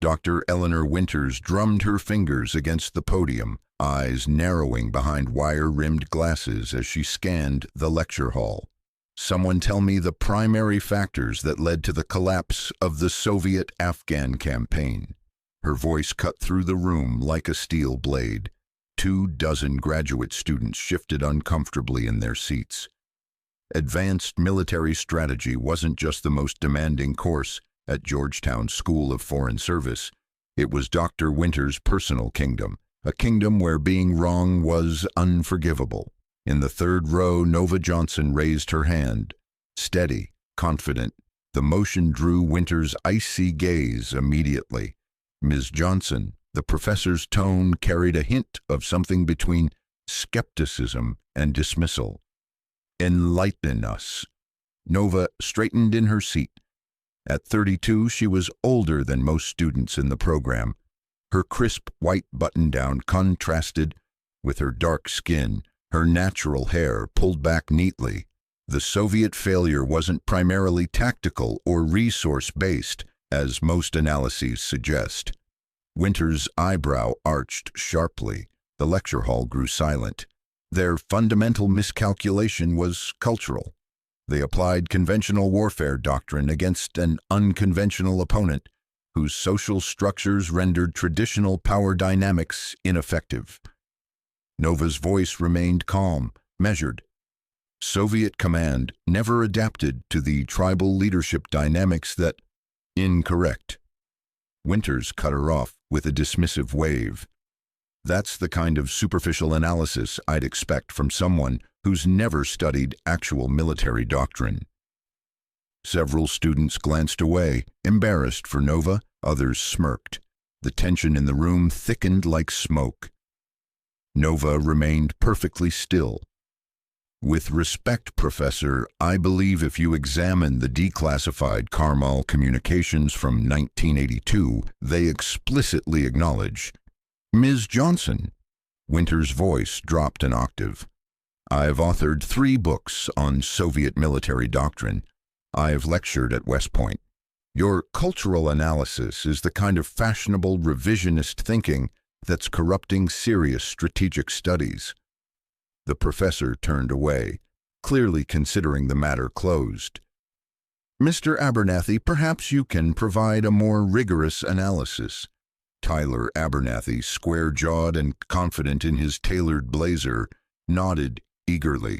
Dr. Eleanor Winters drummed her fingers against the podium, eyes narrowing behind wire-rimmed glasses as she scanned the lecture hall. Someone tell me the primary factors that led to the collapse of the Soviet-Afghan campaign. Her voice cut through the room like a steel blade. 24 graduate students shifted uncomfortably in their seats. Advanced military strategy wasn't just the most demanding course at Georgetown School of Foreign Service. It was Dr. Winters' personal kingdom, a kingdom where being wrong was unforgivable. In the third row, Nova Johnson raised her hand. Steady, confident, the motion drew Winters' icy gaze immediately. Ms. Johnson, the professor's tone carried a hint of something between skepticism and dismissal. Enlighten us. Nova straightened in her seat. At 32, she was older than most students in the program. Her crisp white button-down contrasted with her dark skin, her natural hair pulled back neatly. The Soviet failure wasn't primarily tactical or resource-based, as most analyses suggest. Winters' eyebrow arched sharply. The lecture hall grew silent. Their fundamental miscalculation was cultural. They applied conventional warfare doctrine against an unconventional opponent whose social structures rendered traditional power dynamics ineffective. Nova's voice remained calm, measured. Soviet command never adapted to the tribal leadership dynamics that... Incorrect. Winters cut her off with a dismissive wave. That's the kind of superficial analysis I'd expect from someone who's never studied actual military doctrine. Several students glanced away, embarrassed for Nova, others smirked. The tension in the room thickened like smoke. Nova remained perfectly still. With respect, Professor, I believe if you examine the declassified Karmal communications from 1982, they explicitly acknowledge. Ms. Johnson, Winters' voice dropped an octave. I've authored 3 books on Soviet military doctrine. I've lectured at West Point. Your cultural analysis is the kind of fashionable revisionist thinking that's corrupting serious strategic studies. The professor turned away, clearly considering the matter closed. Mr. Abernathy, perhaps you can provide a more rigorous analysis. Tyler Abernathy, square-jawed and confident in his tailored blazer, nodded eagerly.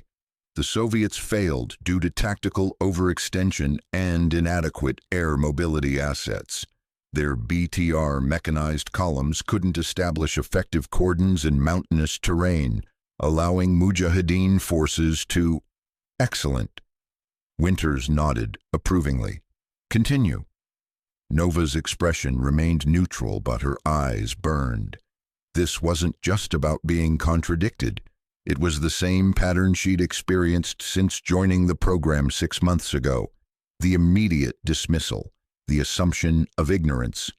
The Soviets failed due to tactical overextension and inadequate air mobility assets. Their BTR mechanized columns couldn't establish effective cordons in mountainous terrain, allowing Mujahideen forces to... Excellent. Winters nodded approvingly. Continue. Nova's expression remained neutral, but her eyes burned. This wasn't just about being contradicted. It was the same pattern she'd experienced since joining the program 6 months ago. The immediate dismissal, the assumption of ignorance.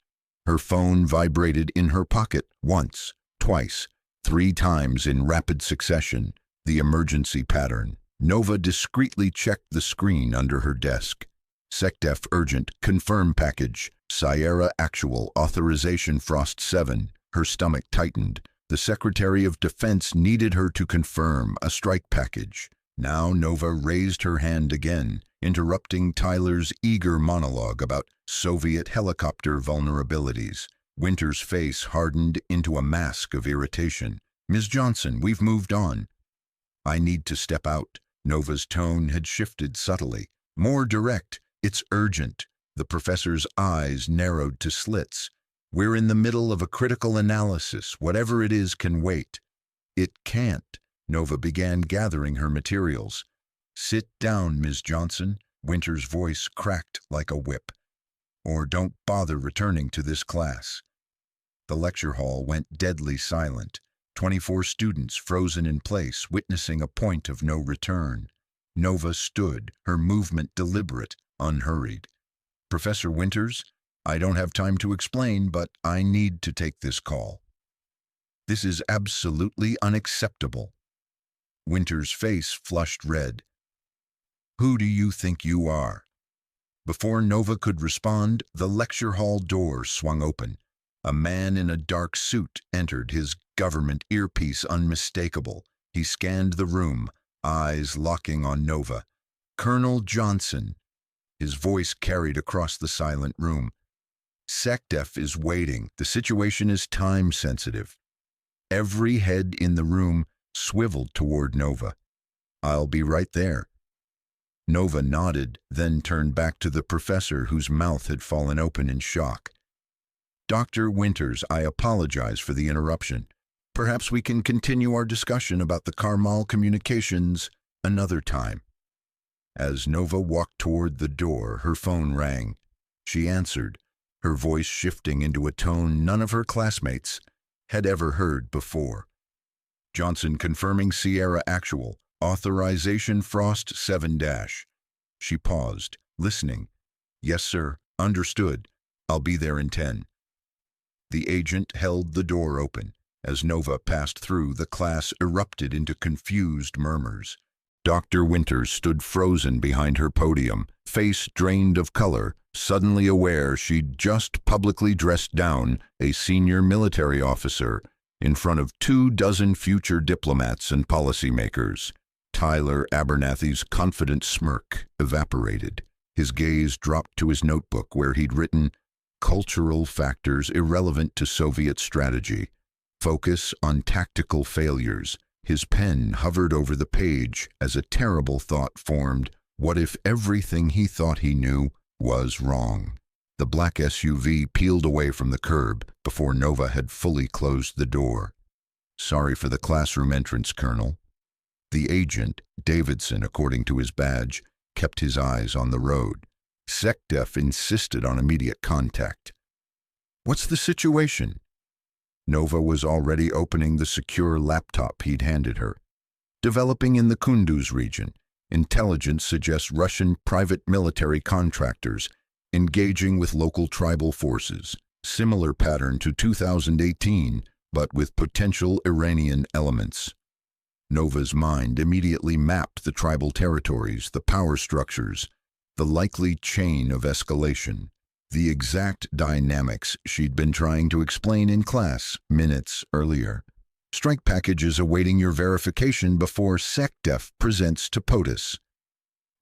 Her phone vibrated in her pocket once, twice, 3 times in rapid succession, the emergency pattern. Nova discreetly checked the screen under her desk. SecDef urgent, confirm package, Sierra actual, authorization Frost 7. Her stomach tightened. The Secretary of Defense needed her to confirm a strike package. Now Nova raised her hand again, interrupting Tyler's eager monologue about Soviet helicopter vulnerabilities. Winters' face hardened into a mask of irritation. Ms. Johnson, we've moved on. I need to step out. Nova's tone had shifted subtly. More direct. It's urgent. The professor's eyes narrowed to slits. We're in the middle of a critical analysis. Whatever it is can wait. It can't. Nova began gathering her materials. Sit down, Ms. Johnson. Winters' voice cracked like a whip. Or don't bother returning to this class. The lecture hall went deadly silent. 24 students frozen in place, witnessing a point of no return. Nova stood, her movement deliberate, unhurried. Professor Winters, I don't have time to explain, but I need to take this call. This is absolutely unacceptable. Winters' face flushed red. Who do you think you are? Before Nova could respond, the lecture hall door swung open. A man in a dark suit entered, his government earpiece unmistakable. He scanned the room, eyes locking on Nova. "Colonel Johnson," his voice carried across the silent room. "SecDef is waiting. The situation is time-sensitive." Every head in the room swiveled toward Nova. "I'll be right there." Nova nodded, then turned back to the professor whose mouth had fallen open in shock. "Dr. Winters, I apologize for the interruption. Perhaps we can continue our discussion about the Carmel communications another time." As Nova walked toward the door, her phone rang. She answered, her voice shifting into a tone none of her classmates had ever heard before. "Johnson confirming Sierra Actual. Authorization Frost 7-. She paused, listening. "Yes, sir. Understood. I'll be there in 10. The agent held the door open. As Nova passed through, the class erupted into confused murmurs. Dr. Winters stood frozen behind her podium, face drained of color, suddenly aware she'd just publicly dressed down a senior military officer in front of 24 future diplomats and policymakers. Tyler Abernathy's confident smirk evaporated. His gaze dropped to his notebook where he'd written, "Cultural factors irrelevant to Soviet strategy. Focus on tactical failures." His pen hovered over the page as a terrible thought formed. What if everything he thought he knew was wrong? The black SUV peeled away from the curb before Nova had fully closed the door. "Sorry for the classroom entrance, Colonel." The agent, Davidson according to his badge, kept his eyes on the road. SecDef insisted on immediate contact. "What's the situation?" Nova was already opening the secure laptop he'd handed her. "Developing in the Kunduz region. Intelligence suggests Russian private military contractors engaging with local tribal forces. Similar pattern to 2018, but with potential Iranian elements." Nova's mind immediately mapped the tribal territories, the power structures, the likely chain of escalation, the exact dynamics she'd been trying to explain in class minutes earlier. "Strike packages awaiting your verification before SecDef presents to POTUS."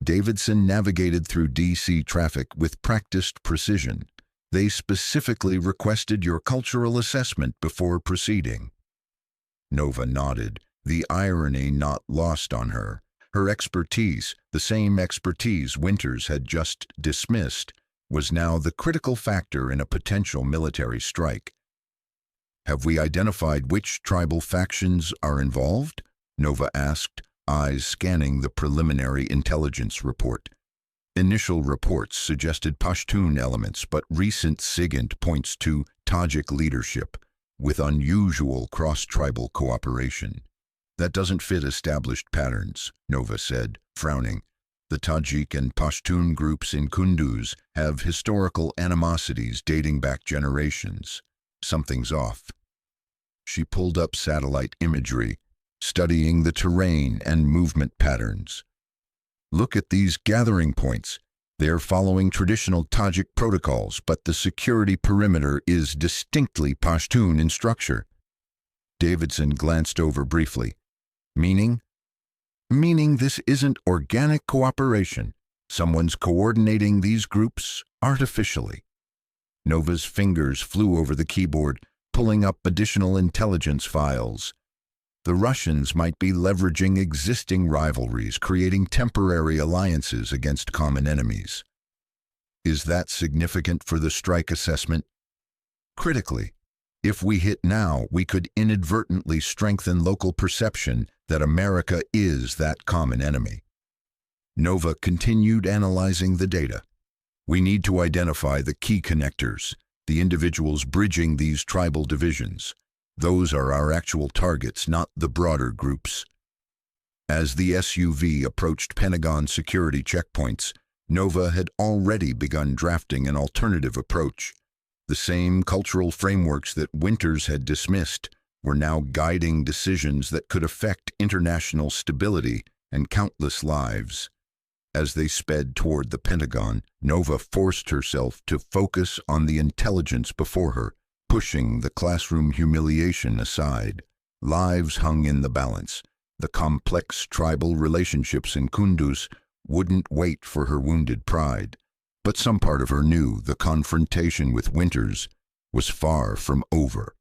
Davidson navigated through DC traffic with practiced precision. "They specifically requested your cultural assessment before proceeding." Nova nodded, the irony not lost on her. Her expertise, the same expertise Winters had just dismissed, was now the critical factor in a potential military strike. "Have we identified which tribal factions are involved?" Nova asked, eyes scanning the preliminary intelligence report. Initial reports suggested Pashtun elements, but recent SIGINT points to Tajik leadership, with unusual cross-tribal cooperation. "That doesn't fit established patterns," Nova said, frowning. "The Tajik and Pashtun groups in Kunduz have historical animosities dating back generations. Something's off." She pulled up satellite imagery, studying the terrain and movement patterns. "Look at these gathering points. They're following traditional Tajik protocols, but the security perimeter is distinctly Pashtun in structure." Davidson glanced over briefly. "Meaning?" "Meaning this isn't organic cooperation. Someone's coordinating these groups artificially." Nova's fingers flew over the keyboard, pulling up additional intelligence files. The Russians might be leveraging existing rivalries, creating temporary alliances against common enemies. "Is that significant for the strike assessment?" "Critically. If we hit now, we could inadvertently strengthen local perception that America is that common enemy." Nova continued analyzing the data. "We need to identify the key connectors, the individuals bridging these tribal divisions. Those are our actual targets, not the broader groups." As the SUV approached Pentagon security checkpoints, Nova had already begun drafting an alternative approach. The same cultural frameworks that Winters had dismissed were now guiding decisions that could affect international stability and countless lives. As they sped toward the Pentagon, Nova forced herself to focus on the intelligence before her, pushing the classroom humiliation aside. Lives hung in the balance. The complex tribal relationships in Kunduz wouldn't wait for her wounded pride. But some part of her knew the confrontation with Winters was far from over.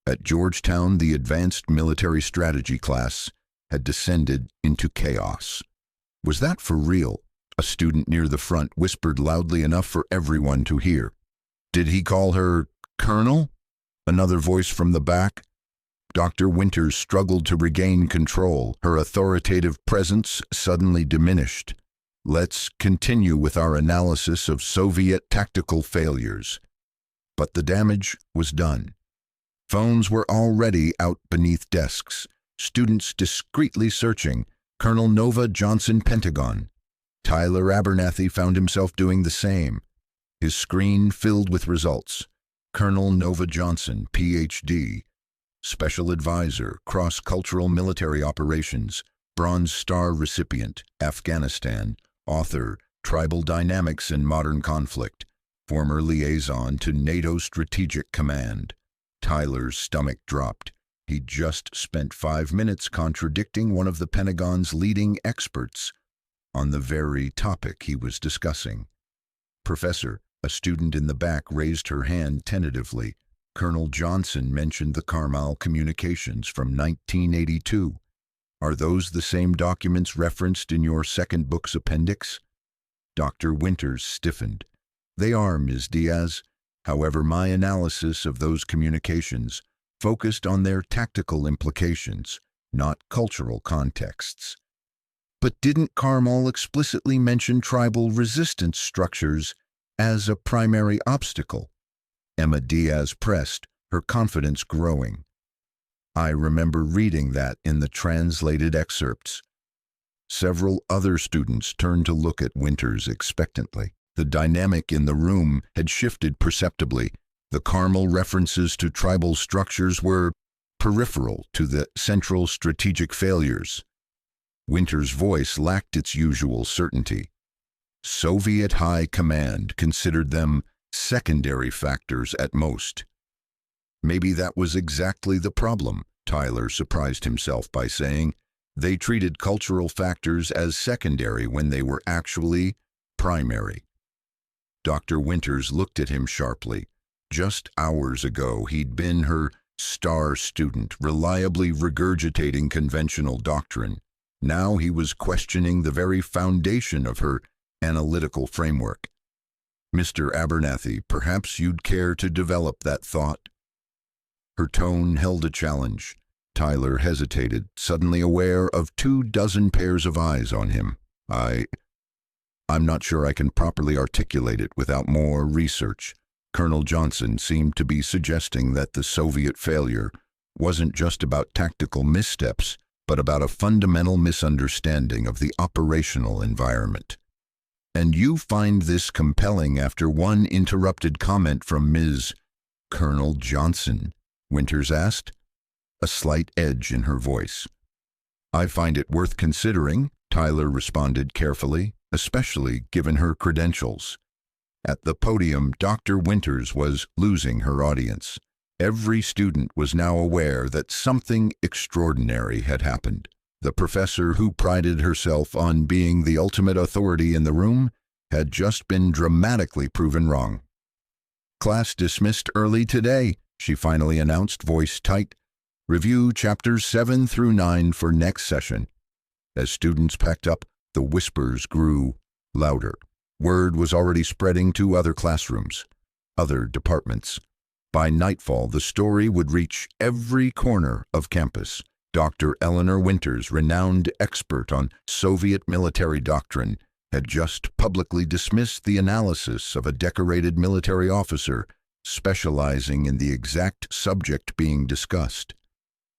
At Georgetown, the advanced military strategy class had descended into chaos. Was that for real? A student near the front whispered loudly enough for everyone to hear. Did he call her Colonel? Another voice from the back. Dr. Winters struggled to regain control. Her authoritative presence suddenly diminished. Let's continue with our analysis of Soviet tactical failures. But the damage was done. Phones were already out beneath desks, students discreetly searching. Colonel Nova Johnson, Pentagon. Tyler Abernathy found himself doing the same. His screen filled with results. Colonel Nova Johnson, Ph.D., Special Advisor, Cross-Cultural Military Operations, Bronze Star recipient, Afghanistan, author, Tribal Dynamics in Modern Conflict, former liaison to NATO Strategic Command. Tyler's stomach dropped. He'd just spent 5 minutes contradicting one of the Pentagon's leading experts on the very topic he was discussing. Professor, a student in the back raised her hand tentatively. Colonel Johnson mentioned the Carmel communications from 1982. Are those the same documents referenced in your second book's appendix? Dr. Winters stiffened. They are, Ms. Diaz. However, my analysis of those communications focused on their tactical implications, not cultural contexts. But didn't Carmel explicitly mention tribal resistance structures as a primary obstacle? Emma Diaz pressed, her confidence growing. I remember reading that in the translated excerpts. Several other students turned to look at Winters expectantly. The dynamic in the room had shifted perceptibly. The Carmel references to tribal structures were peripheral to the central strategic failures. Winters' voice lacked its usual certainty. Soviet High Command considered them secondary factors at most. Maybe that was exactly the problem, Tyler surprised himself by saying. They treated cultural factors as secondary when they were actually primary. Dr. Winters looked at him sharply. Just hours ago, he'd been her star student, reliably regurgitating conventional doctrine. Now he was questioning the very foundation of her analytical framework. Mr. Abernathy, perhaps you'd care to develop that thought? Her tone held a challenge. Tyler hesitated, suddenly aware of 24 pairs of eyes on him. I'm not sure I can properly articulate it without more research. Colonel Johnson seemed to be suggesting that the Soviet failure wasn't just about tactical missteps, but about a fundamental misunderstanding of the operational environment. And you find this compelling after one interrupted comment from Ms. Colonel Johnson? Winters asked, a slight edge in her voice. I find it worth considering, Tyler responded carefully, especially given her credentials. At the podium, Dr. Winters was losing her audience. Every student was now aware that something extraordinary had happened. The professor who prided herself on being the ultimate authority in the room had just been dramatically proven wrong. Class dismissed early today, she finally announced, voice tight. Review chapters 7 through 9 for next session. As students packed up, the whispers grew louder. Word was already spreading to other classrooms, other departments. By nightfall, the story would reach every corner of campus. Dr. Eleanor Winters, renowned expert on Soviet military doctrine, had just publicly dismissed the analysis of a decorated military officer specializing in the exact subject being discussed.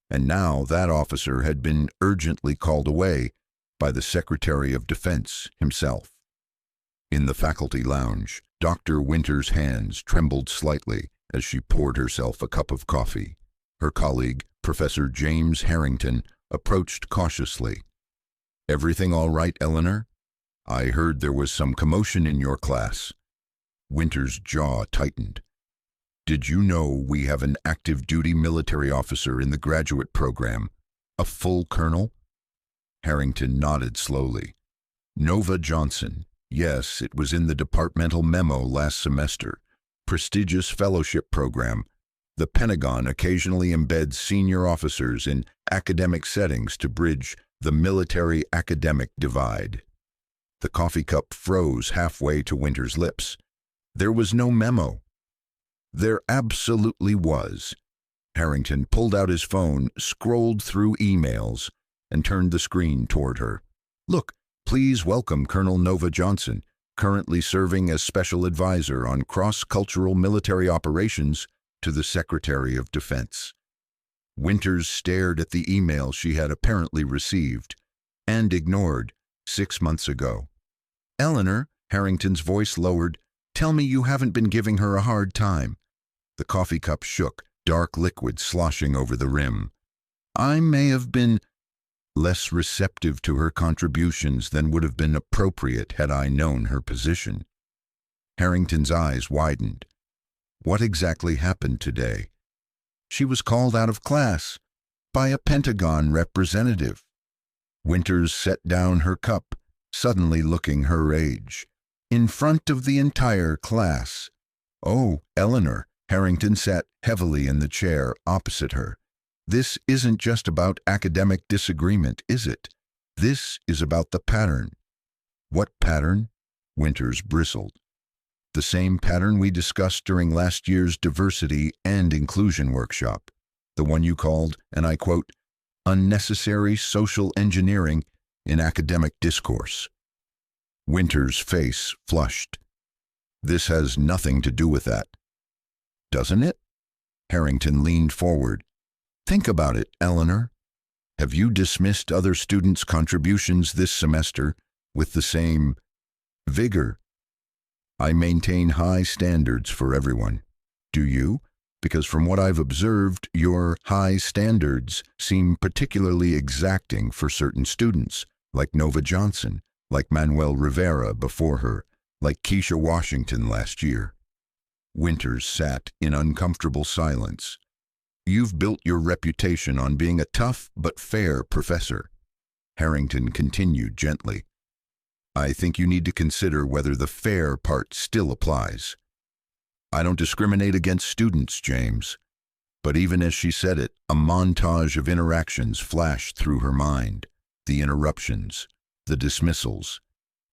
And now that officer had been urgently called away by the Secretary of Defense himself. In the faculty lounge, Dr. Winters' hands trembled slightly as she poured herself a cup of coffee. Her colleague, Professor James Harrington, approached cautiously. Everything all right, Eleanor? I heard there was some commotion in your class. Winter's jaw tightened. Did you know we have an active duty military officer in the graduate program? A full colonel? Harrington nodded slowly. Nova Johnson. Yes, it was in the departmental memo last semester. Prestigious fellowship program. The Pentagon occasionally embeds senior officers in academic settings to bridge the military-academic divide. The coffee cup froze halfway to Winter's lips. There was no memo. There absolutely was. Harrington pulled out his phone, scrolled through emails, and turned the screen toward her. Look, please welcome Colonel Nova Johnson, currently serving as Special Advisor on Cross-Cultural Military Operations to the Secretary of Defense. Winters stared at the email she had apparently received and ignored 6 months ago. Eleanor, Harrington's voice lowered, tell me you haven't been giving her a hard time. The coffee cup shook, dark liquid sloshing over the rim. I may have been less receptive to her contributions than would have been appropriate had I known her position. Harrington's eyes widened. What exactly happened today? She was called out of class by a Pentagon representative. Winters set down her cup, suddenly looking her age. In front of the entire class. Oh, Eleanor. Harrington sat heavily in the chair opposite her. This isn't just about academic disagreement, is it? This is about the pattern. What pattern? Winters bristled. The same pattern we discussed during last year's diversity and inclusion workshop. The one you called, and I quote, unnecessary social engineering in academic discourse. Winters' face flushed. This has nothing to do with that. Doesn't it? Harrington leaned forward. Think about it, Eleanor. Have you dismissed other students' contributions this semester with the same vigor? I maintain high standards for everyone. Do you? Because from what I've observed, your high standards seem particularly exacting for certain students, like Nova Johnson, like Manuel Rivera before her, like Keisha Washington last year. Winters sat in uncomfortable silence. You've built your reputation on being a tough but fair professor. Harrington continued gently. I think you need to consider whether the fair part still applies. I don't discriminate against students, James. But even as she said it, a montage of interactions flashed through her mind. The interruptions, the dismissals,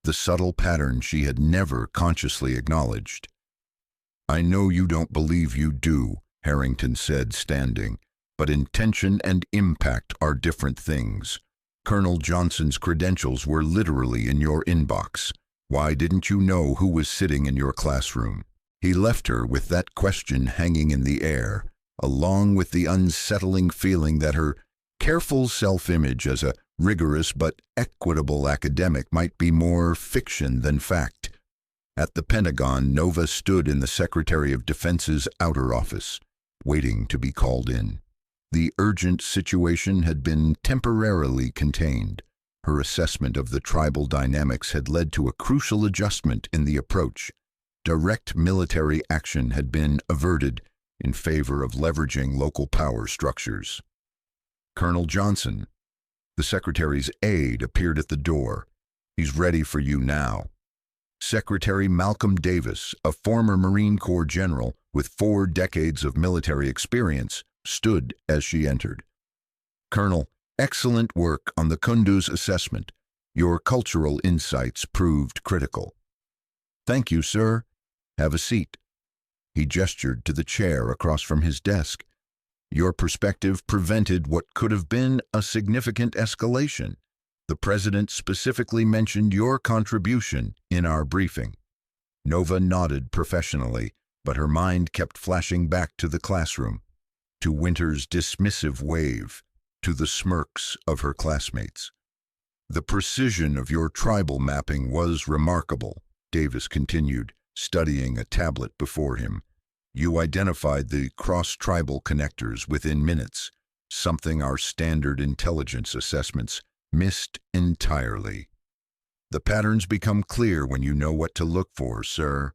the subtle pattern she had never consciously acknowledged. I know you don't believe you do, Harrington said, standing, but intention and impact are different things. Colonel Johnson's credentials were literally in your inbox. Why didn't you know who was sitting in your classroom? He left her with that question hanging in the air, along with the unsettling feeling that her careful self-image as a rigorous but equitable academic might be more fiction than fact. At the Pentagon, Nova stood in the Secretary of Defense's outer office, waiting to be called in. The urgent situation had been temporarily contained. Her assessment of the tribal dynamics had led to a crucial adjustment in the approach. Direct military action had been averted in favor of leveraging local power structures. Colonel Johnson, the Secretary's aide, appeared at the door. He's ready for you now. Secretary Malcolm Davis, a former Marine Corps general with 4 decades of military experience, stood as she entered. Colonel, excellent work on the Kunduz assessment. Your cultural insights proved critical. Thank you, sir. Have a seat. He gestured to the chair across from his desk. Your perspective prevented what could have been a significant escalation. The President specifically mentioned your contribution in our briefing. Nova nodded professionally, but her mind kept flashing back to the classroom, to Winter's dismissive wave, to the smirks of her classmates. The precision of your tribal mapping was remarkable, Davis continued, studying a tablet before him. You identified the cross-tribal connectors within minutes, something our standard intelligence assessments missed entirely. The patterns become clear when you know what to look for, sir.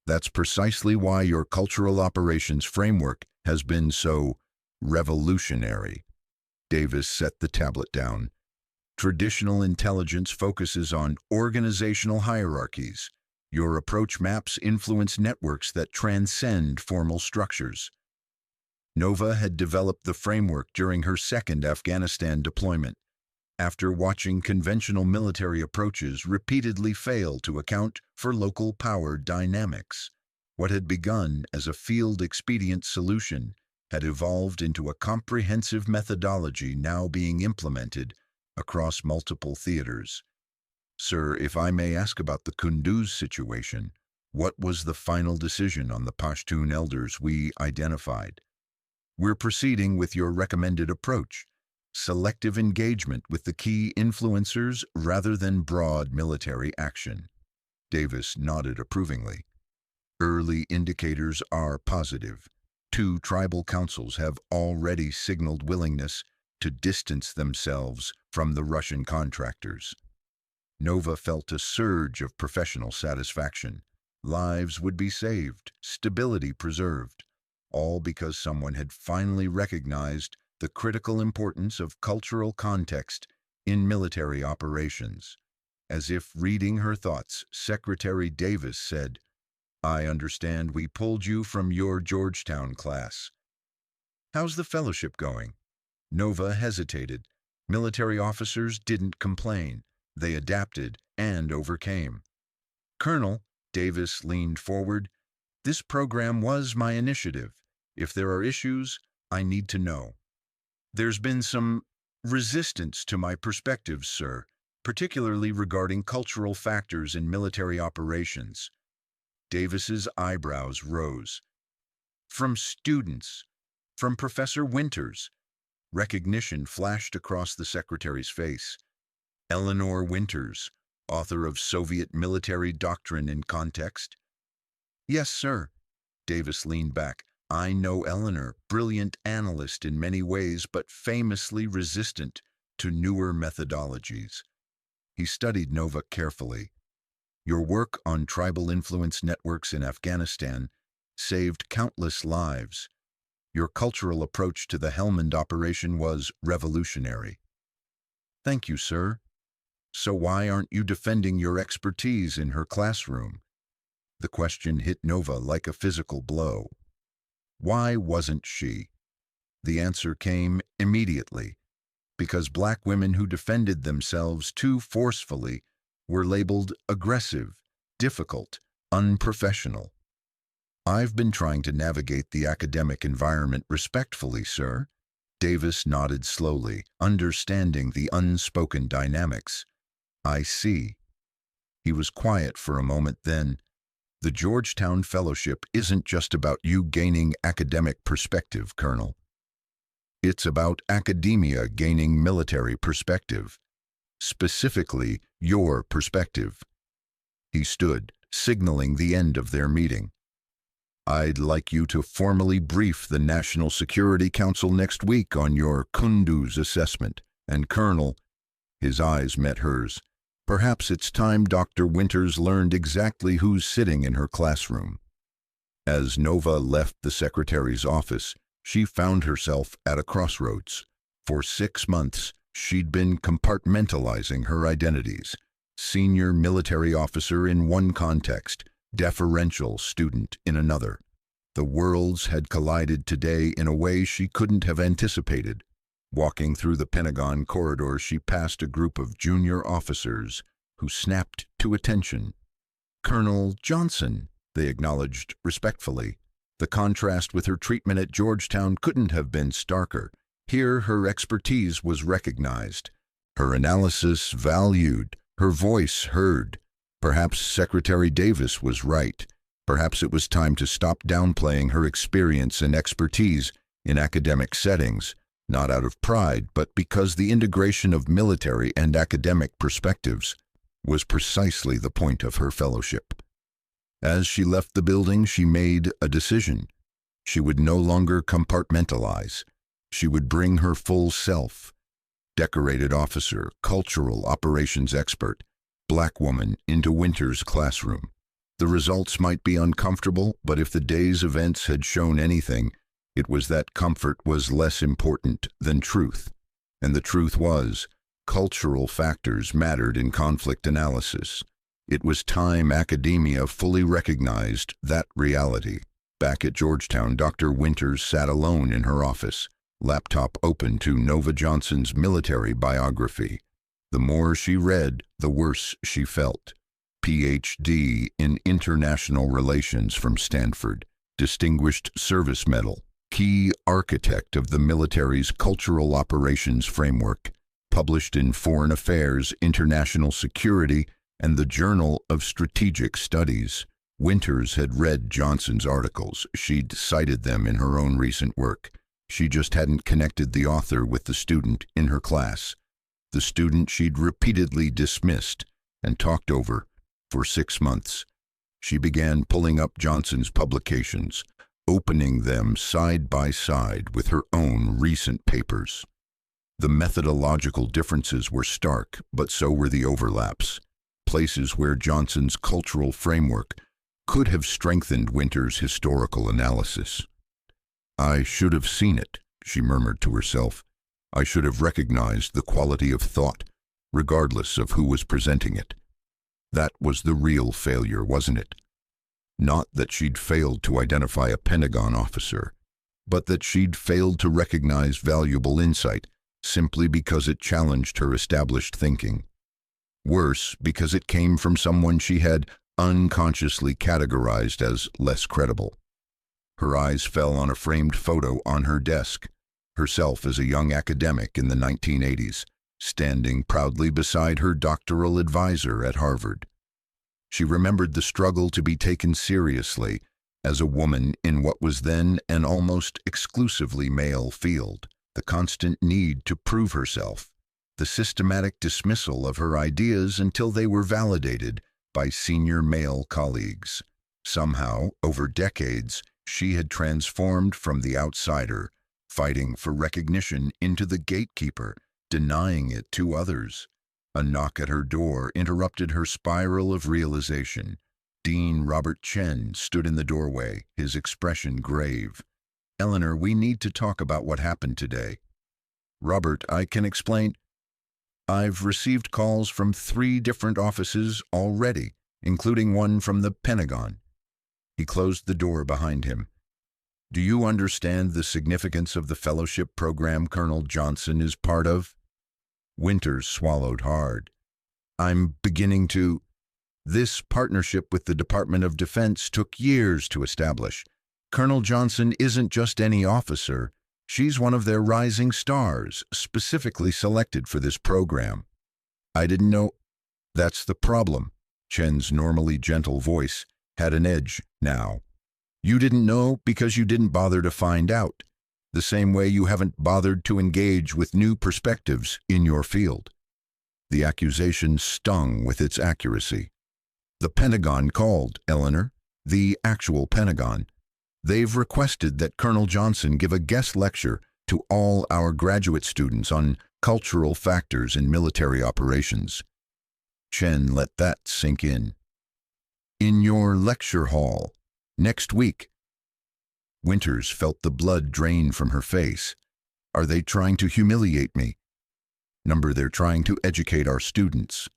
That's precisely why your cultural operations framework has been so revolutionary. Davis set the tablet down. Traditional intelligence focuses on organizational hierarchies. Your approach maps influence networks that transcend formal structures. Nova had developed the framework during her second Afghanistan deployment, after watching conventional military approaches repeatedly fail to account for local power dynamics. What had begun as a field expedient solution had evolved into a comprehensive methodology now being implemented across multiple theaters. Sir, if I may ask about the Kunduz situation, what was the final decision on the Pashtun elders we identified? We're proceeding with your recommended approach, selective engagement with the key influencers rather than broad military action. Davis nodded approvingly. Early indicators are positive. 2 tribal councils have already signaled willingness to distance themselves from the Russian contractors. Nova felt a surge of professional satisfaction. Lives would be saved, stability preserved, all because someone had finally recognized the critical importance of cultural context in military operations. As if reading her thoughts, Secretary Davis said, "I understand we pulled you from your Georgetown class. How's the fellowship going?" Nova hesitated. Military officers didn't complain. They adapted and overcame. "Colonel," Davis leaned forward, "this program was my initiative. If there are issues, I need to know." "There's been some resistance to my perspectives, sir, particularly regarding cultural factors in military operations." Davis's eyebrows rose. "From students, from Professor Winters." Recognition flashed across the secretary's face. Eleanor Winters, author of Soviet Military Doctrine in Context? "Yes, sir." Davis leaned back. "I know Eleanor, brilliant analyst in many ways, but famously resistant to newer methodologies." He studied Nova carefully. "Your work on tribal influence networks in Afghanistan saved countless lives. Your cultural approach to the Helmand operation was revolutionary." "Thank you, sir. So why aren't you defending your expertise in her classroom?" The question hit Nova like a physical blow. Why wasn't she? The answer came immediately. Because black women who defended themselves too forcefully were labeled aggressive, difficult, unprofessional. "I've been trying to navigate the academic environment respectfully, sir." Davis nodded slowly, understanding the unspoken dynamics. "I see." He was quiet for a moment, then, "The Georgetown Fellowship isn't just about you gaining academic perspective, Colonel. It's about academia gaining military perspective. Specifically, your perspective." He stood, signaling the end of their meeting. "I'd like you to formally brief the National Security Council next week on your Kunduz assessment. And Colonel," his eyes met hers, "perhaps it's time Dr. Winters learned exactly who's sitting in her classroom." As Nova left the secretary's office, she found herself at a crossroads. For 6 months, she'd been compartmentalizing her identities. Senior military officer in one context, deferential student in another. The worlds had collided today in a way she couldn't have anticipated. Walking through the Pentagon corridor, she passed a group of junior officers who snapped to attention. "Colonel Johnson," they acknowledged respectfully. The contrast with her treatment at Georgetown couldn't have been starker. Here her expertise was recognized, her analysis valued, her voice heard. Perhaps Secretary Davis was right. Perhaps it was time to stop downplaying her experience and expertise in academic settings, not out of pride, but because the integration of military and academic perspectives was precisely the point of her fellowship. As she left the building, she made a decision. She would no longer compartmentalize. She would bring her full self. Decorated officer, cultural operations expert, black woman into Winter's classroom. The results might be uncomfortable, but if the day's events had shown anything, it was that comfort was less important than truth. And the truth was, cultural factors mattered in conflict analysis. It was time academia fully recognized that reality. Back at Georgetown, Dr. Winters sat alone in her office, laptop open to Nova Johnson's military biography. The more she read, the worse she felt. Ph.D. in International Relations from Stanford, Distinguished Service Medal, key architect of the military's Cultural Operations Framework, published in Foreign Affairs, International Security, and the Journal of Strategic Studies. Winters had read Johnson's articles. She'd cited them in her own recent work. She just hadn't connected the author with the student in her class. The student she'd repeatedly dismissed and talked over for 6 months. She began pulling up Johnson's publications, opening them side by side with her own recent papers. The methodological differences were stark, but so were the overlaps, places where Johnson's cultural framework could have strengthened Winters' historical analysis. "I should have seen it," she murmured to herself. "I should have recognized the quality of thought, regardless of who was presenting it." That was the real failure, wasn't it? Not that she'd failed to identify a Pentagon officer, but that she'd failed to recognize valuable insight simply because it challenged her established thinking. Worse, because it came from someone she had unconsciously categorized as less credible. Her eyes fell on a framed photo on her desk, herself as a young academic in the 1980s, standing proudly beside her doctoral advisor at Harvard. She remembered the struggle to be taken seriously as a woman in what was then an almost exclusively male field, the constant need to prove herself, the systematic dismissal of her ideas until they were validated by senior male colleagues. Somehow, over decades, she had transformed from the outsider, fighting for recognition, into the gatekeeper, denying it to others. A knock at her door interrupted her spiral of realization. Dean Robert Chen stood in the doorway, his expression grave. "Eleanor, we need to talk about what happened today." "Robert, I can explain." "I've received calls from 3 different offices already, including one from the Pentagon." He closed the door behind him. "Do you understand the significance of the fellowship program Colonel Johnson is part of?" Winters swallowed hard. "I'm beginning to. This partnership with the Department of Defense took years to establish. Colonel Johnson isn't just any officer. She's one of their rising stars, specifically selected for this program." "I didn't know." "That's the problem." Chen's normally gentle voice had an edge now. "You didn't know because you didn't bother to find out, the same way you haven't bothered to engage with new perspectives in your field." The accusation stung with its accuracy. "The Pentagon called, Eleanor. The actual Pentagon. They've requested that Colonel Johnson give a guest lecture to all our graduate students on cultural factors in military operations." Chen let that sink in. "In your lecture hall, next week." Winters felt the blood drain from her face. "Are they trying to humiliate me?" "Number, they're trying to educate our students."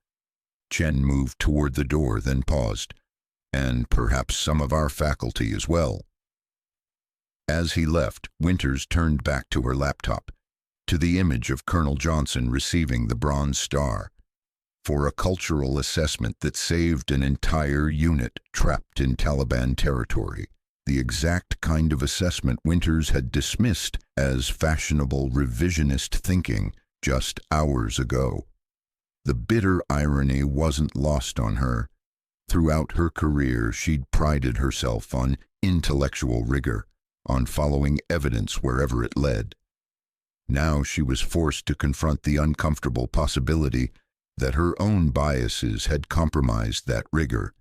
Chen moved toward the door, then paused. "And perhaps some of our faculty as well." As he left, Winters turned back to her laptop, to the image of Colonel Johnson receiving the Bronze Star for a cultural assessment that saved an entire unit trapped in Taliban territory. The exact kind of assessment Winters had dismissed as fashionable revisionist thinking just hours ago. The bitter irony wasn't lost on her. Throughout her career, she'd prided herself on intellectual rigor, on following evidence wherever it led. Now she was forced to confront the uncomfortable possibility that her own biases had compromised that rigor,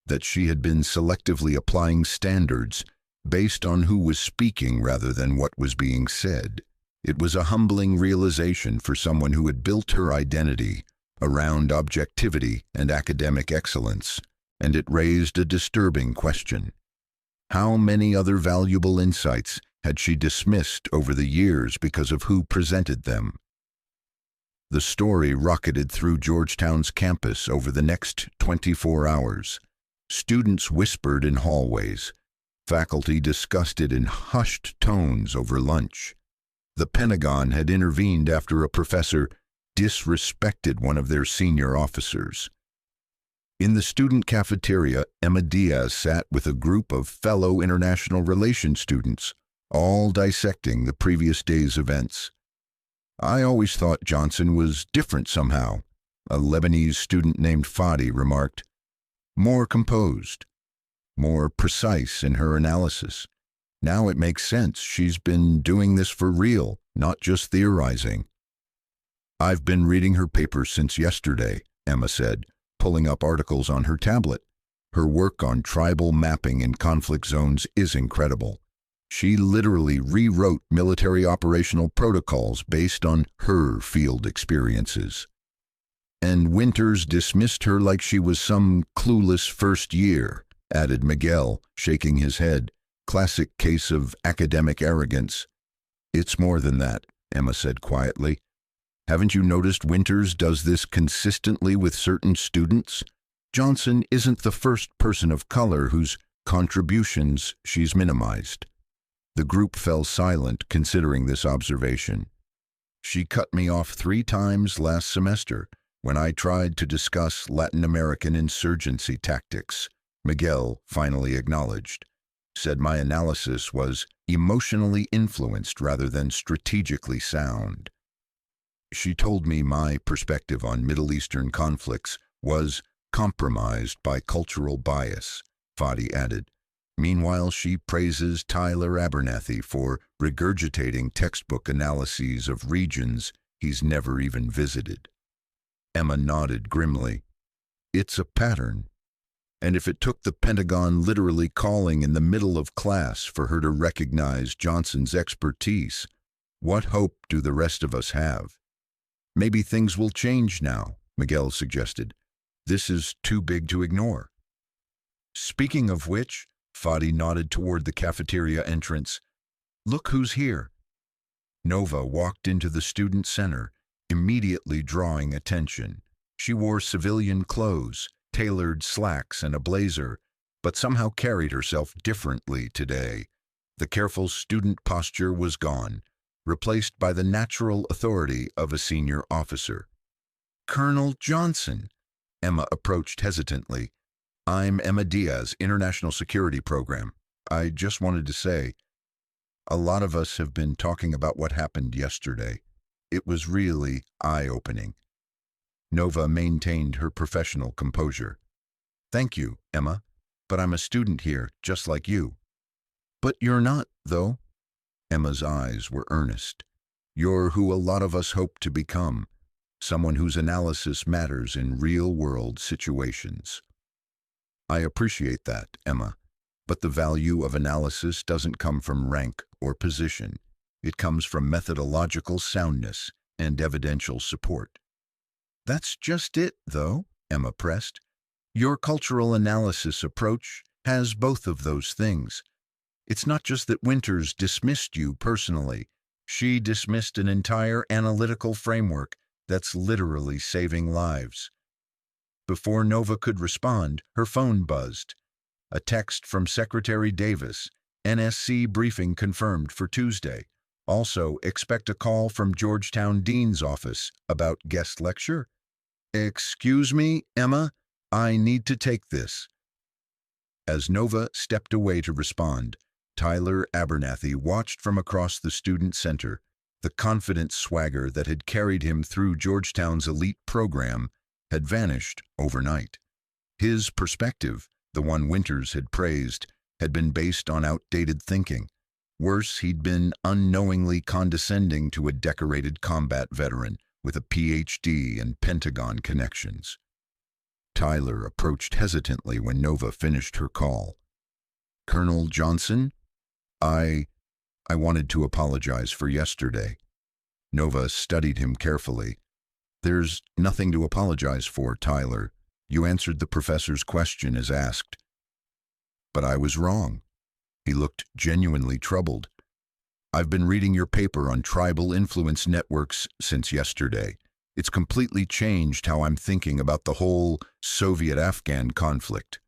that she had been selectively applying standards based on who was speaking rather than what was being said. It was a humbling realization for someone who had built her identity around objectivity and academic excellence, and it raised a disturbing question. How many other valuable insights had she dismissed over the years because of who presented them? The story rocketed through Georgetown's campus over the next 24 hours. Students whispered in hallways. Faculty discussed it in hushed tones over lunch. The Pentagon had intervened after a professor disrespected one of their senior officers. In the student cafeteria, Emma Diaz sat with a group of fellow international relations students, all dissecting the previous day's events. "I always thought Johnson was different somehow," a Lebanese student named Fadi remarked. "More composed, more precise in her analysis. Now it makes sense. She's been doing this for real, not just theorizing." "I've been reading her papers since yesterday," Emma said, pulling up articles on her tablet. "Her work on tribal mapping in conflict zones is incredible. She literally rewrote military operational protocols based on her field experiences." "And Winters dismissed her like she was some clueless first year," added Miguel, shaking his head. "Classic case of academic arrogance." "It's more than that," Emma said quietly. "Haven't you noticed Winters does this consistently with certain students? Johnson isn't the first person of color whose contributions she's minimized." The group fell silent considering this observation. "She cut me off 3 times last semester when I tried to discuss Latin American insurgency tactics," Miguel finally acknowledged. "Said my analysis was emotionally influenced rather than strategically sound. She told me my perspective on Middle Eastern conflicts was compromised by cultural bias," Fadi added. Meanwhile, she praises Tyler Abernathy for regurgitating textbook analyses of regions he's never even visited. Emma nodded grimly. "It's a pattern. And if it took the Pentagon literally calling in the middle of class for her to recognize Johnson's expertise, what hope do the rest of us have?" "Maybe things will change now," Miguel suggested. "This is too big to ignore." "Speaking of which," Fadi nodded toward the cafeteria entrance, "look who's here." Nova walked into the student center, immediately drawing attention. She wore civilian clothes, tailored slacks and a blazer, but somehow carried herself differently today. The careful student posture was gone, replaced by the natural authority of a senior officer. "Colonel Johnson," Emma approached hesitantly. "I'm Emma Diaz, International Security Program. I just wanted to say, a lot of us have been talking about what happened yesterday. It was really eye-opening." Nova maintained her professional composure. "Thank you, Emma, but I'm a student here, just like you." "But you're not, though." Emma's eyes were earnest. "You're who a lot of us hope to become, someone whose analysis matters in real-world situations." "I appreciate that, Emma, but the value of analysis doesn't come from rank or position. It comes from methodological soundness and evidential support." "That's just it, though," Emma pressed. "Your cultural analysis approach has both of those things. It's not just that Winters dismissed you personally. She dismissed an entire analytical framework that's literally saving lives." Before Nova could respond, her phone buzzed. A text from Secretary Davis, "NSC briefing confirmed for Tuesday. Also, expect a call from Georgetown Dean's office about guest lecture." "Excuse me, Emma, I need to take this." As Nova stepped away to respond, Tyler Abernathy watched from across the student center. The confident swagger that had carried him through Georgetown's elite program had vanished overnight. His perspective, the one Winters had praised, had been based on outdated thinking. Worse, he'd been unknowingly condescending to a decorated combat veteran with a PhD and Pentagon connections. Tyler approached hesitantly when Nova finished her call. "Colonel Johnson, I wanted to apologize for yesterday." Nova studied him carefully. There's nothing to apologize for, Tyler. You answered the professor's question as asked. But I was wrong. He looked genuinely troubled. I've been reading your paper on tribal influence networks since yesterday. It's completely changed how I'm thinking about the whole Soviet-Afghan conflict.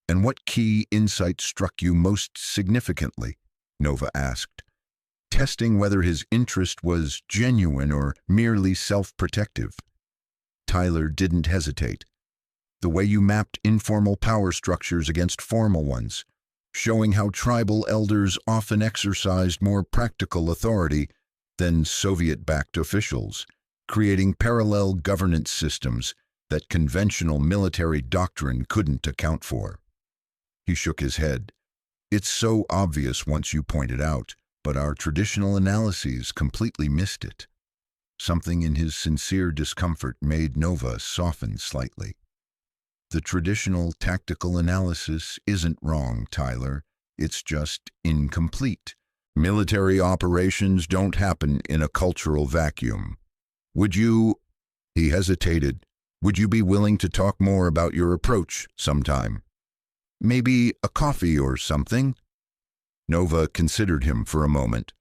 And what key insight struck you most significantly? Nova asked, testing whether his interest was genuine or merely self-protective. Tyler didn't hesitate. The way you mapped informal power structures against formal ones, showing how tribal elders often exercised more practical authority than Soviet-backed officials, creating parallel governance systems that conventional military doctrine couldn't account for. He shook his head. It's so obvious once you point it out, but our traditional analyses completely missed it. Something in his sincere discomfort made Nova soften slightly. The traditional tactical analysis isn't wrong, Tyler. It's just incomplete. Military operations don't happen in a cultural vacuum. Would you, he hesitated, would you be willing to talk more about your approach sometime? Maybe a coffee or something? Nova considered him for a moment.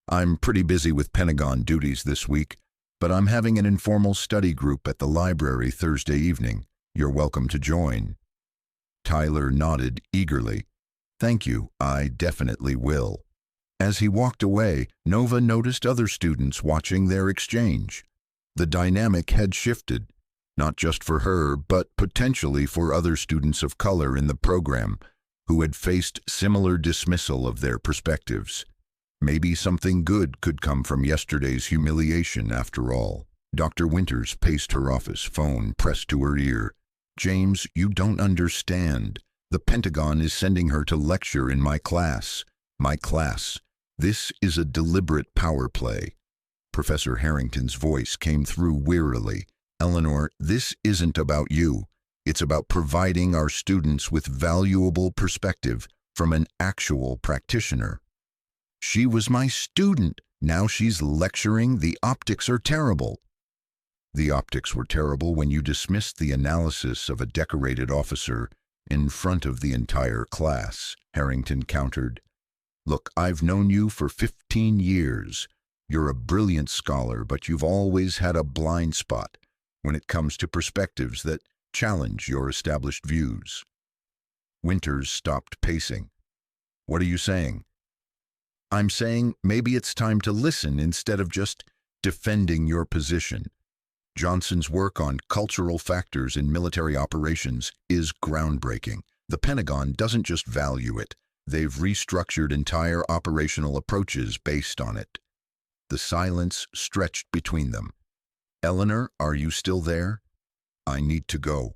I'm pretty busy with Pentagon duties this week, but I'm having an informal study group at the library Thursday evening. You're welcome to join. Tyler nodded eagerly. Thank you, I definitely will. As he walked away, Nova noticed other students watching their exchange. The dynamic had shifted, not just for her, but potentially for other students of color in the program who had faced similar dismissal of their perspectives. Maybe something good could come from yesterday's humiliation after all. Dr. Winters paced her office, phone pressed to her ear. James, you don't understand. The Pentagon is sending her to lecture in my class. My class. This is a deliberate power play. Professor Harrington's voice came through wearily. Eleanor, this isn't about you. It's about providing our students with valuable perspective from an actual practitioner. She was my student. Now she's lecturing. The optics are terrible. The optics were terrible when you dismissed the analysis of a decorated officer in front of the entire class, Harrington countered. Look, I've known you for 15 years. You're a brilliant scholar, but you've always had a blind spot when it comes to perspectives that challenge your established views. Winters stopped pacing. What are you saying? I'm saying maybe it's time to listen instead of just defending your position. Johnson's work on cultural factors in military operations is groundbreaking. The Pentagon doesn't just value it. They've restructured entire operational approaches based on it. The silence stretched between them. Eleanor, are you still there? I need to go.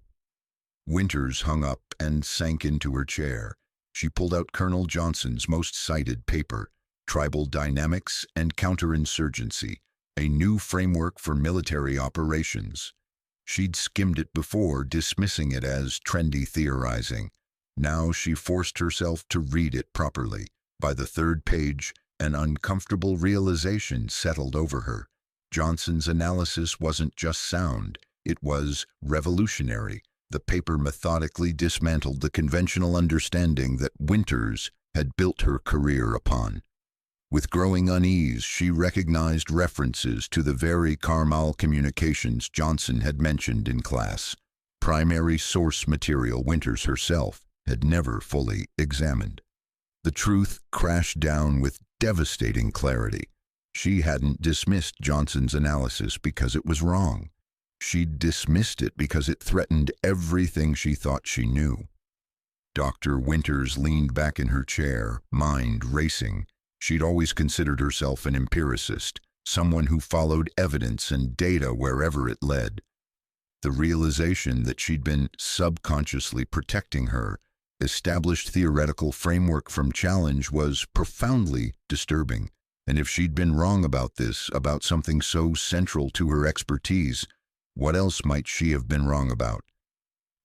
Winters hung up and sank into her chair. She pulled out Colonel Johnson's most cited paper, Tribal Dynamics and Counterinsurgency, a new framework for military operations. She'd skimmed it before, dismissing it as trendy theorizing. Now she forced herself to read it properly. By the third page, an uncomfortable realization settled over her. Johnson's analysis wasn't just sound, it was revolutionary. The paper methodically dismantled the conventional understanding that Winters had built her career upon. With growing unease, she recognized references to the very Carmel communications Johnson had mentioned in class, primary source material Winters herself had never fully examined. The truth crashed down with devastating clarity. She hadn't dismissed Johnson's analysis because it was wrong. She'd dismissed it because it threatened everything she thought she knew. Dr. Winters leaned back in her chair, mind racing. She'd always considered herself an empiricist, someone who followed evidence and data wherever it led. The realization that she'd been subconsciously protecting her established theoretical framework from challenge was profoundly disturbing. And if she'd been wrong about this, about something so central to her expertise, what else might she have been wrong about?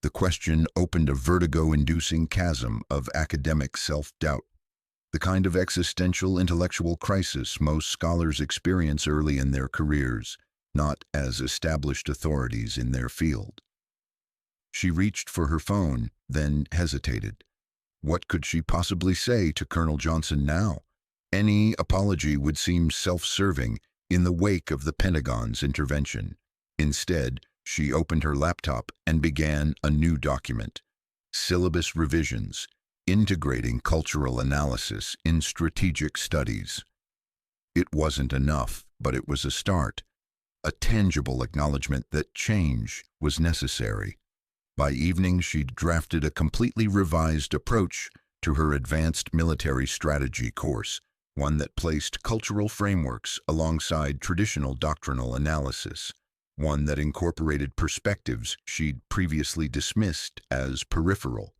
The question opened a vertigo-inducing chasm of academic self-doubt, the kind of existential intellectual crisis most scholars experience early in their careers. not as established authorities in their field. She reached for her phone, then hesitated. What could she possibly say to Colonel Johnson now? Any apology would seem self-serving in the wake of the Pentagon's intervention. Instead, she opened her laptop and began a new document. Syllabus revisions, integrating cultural analysis in strategic studies. It wasn't enough, but it was a start, a tangible acknowledgement that change was necessary. By evening, she'd drafted a completely revised approach to her advanced military strategy course, one that placed cultural frameworks alongside traditional doctrinal analysis, one that incorporated perspectives she'd previously dismissed as peripheral.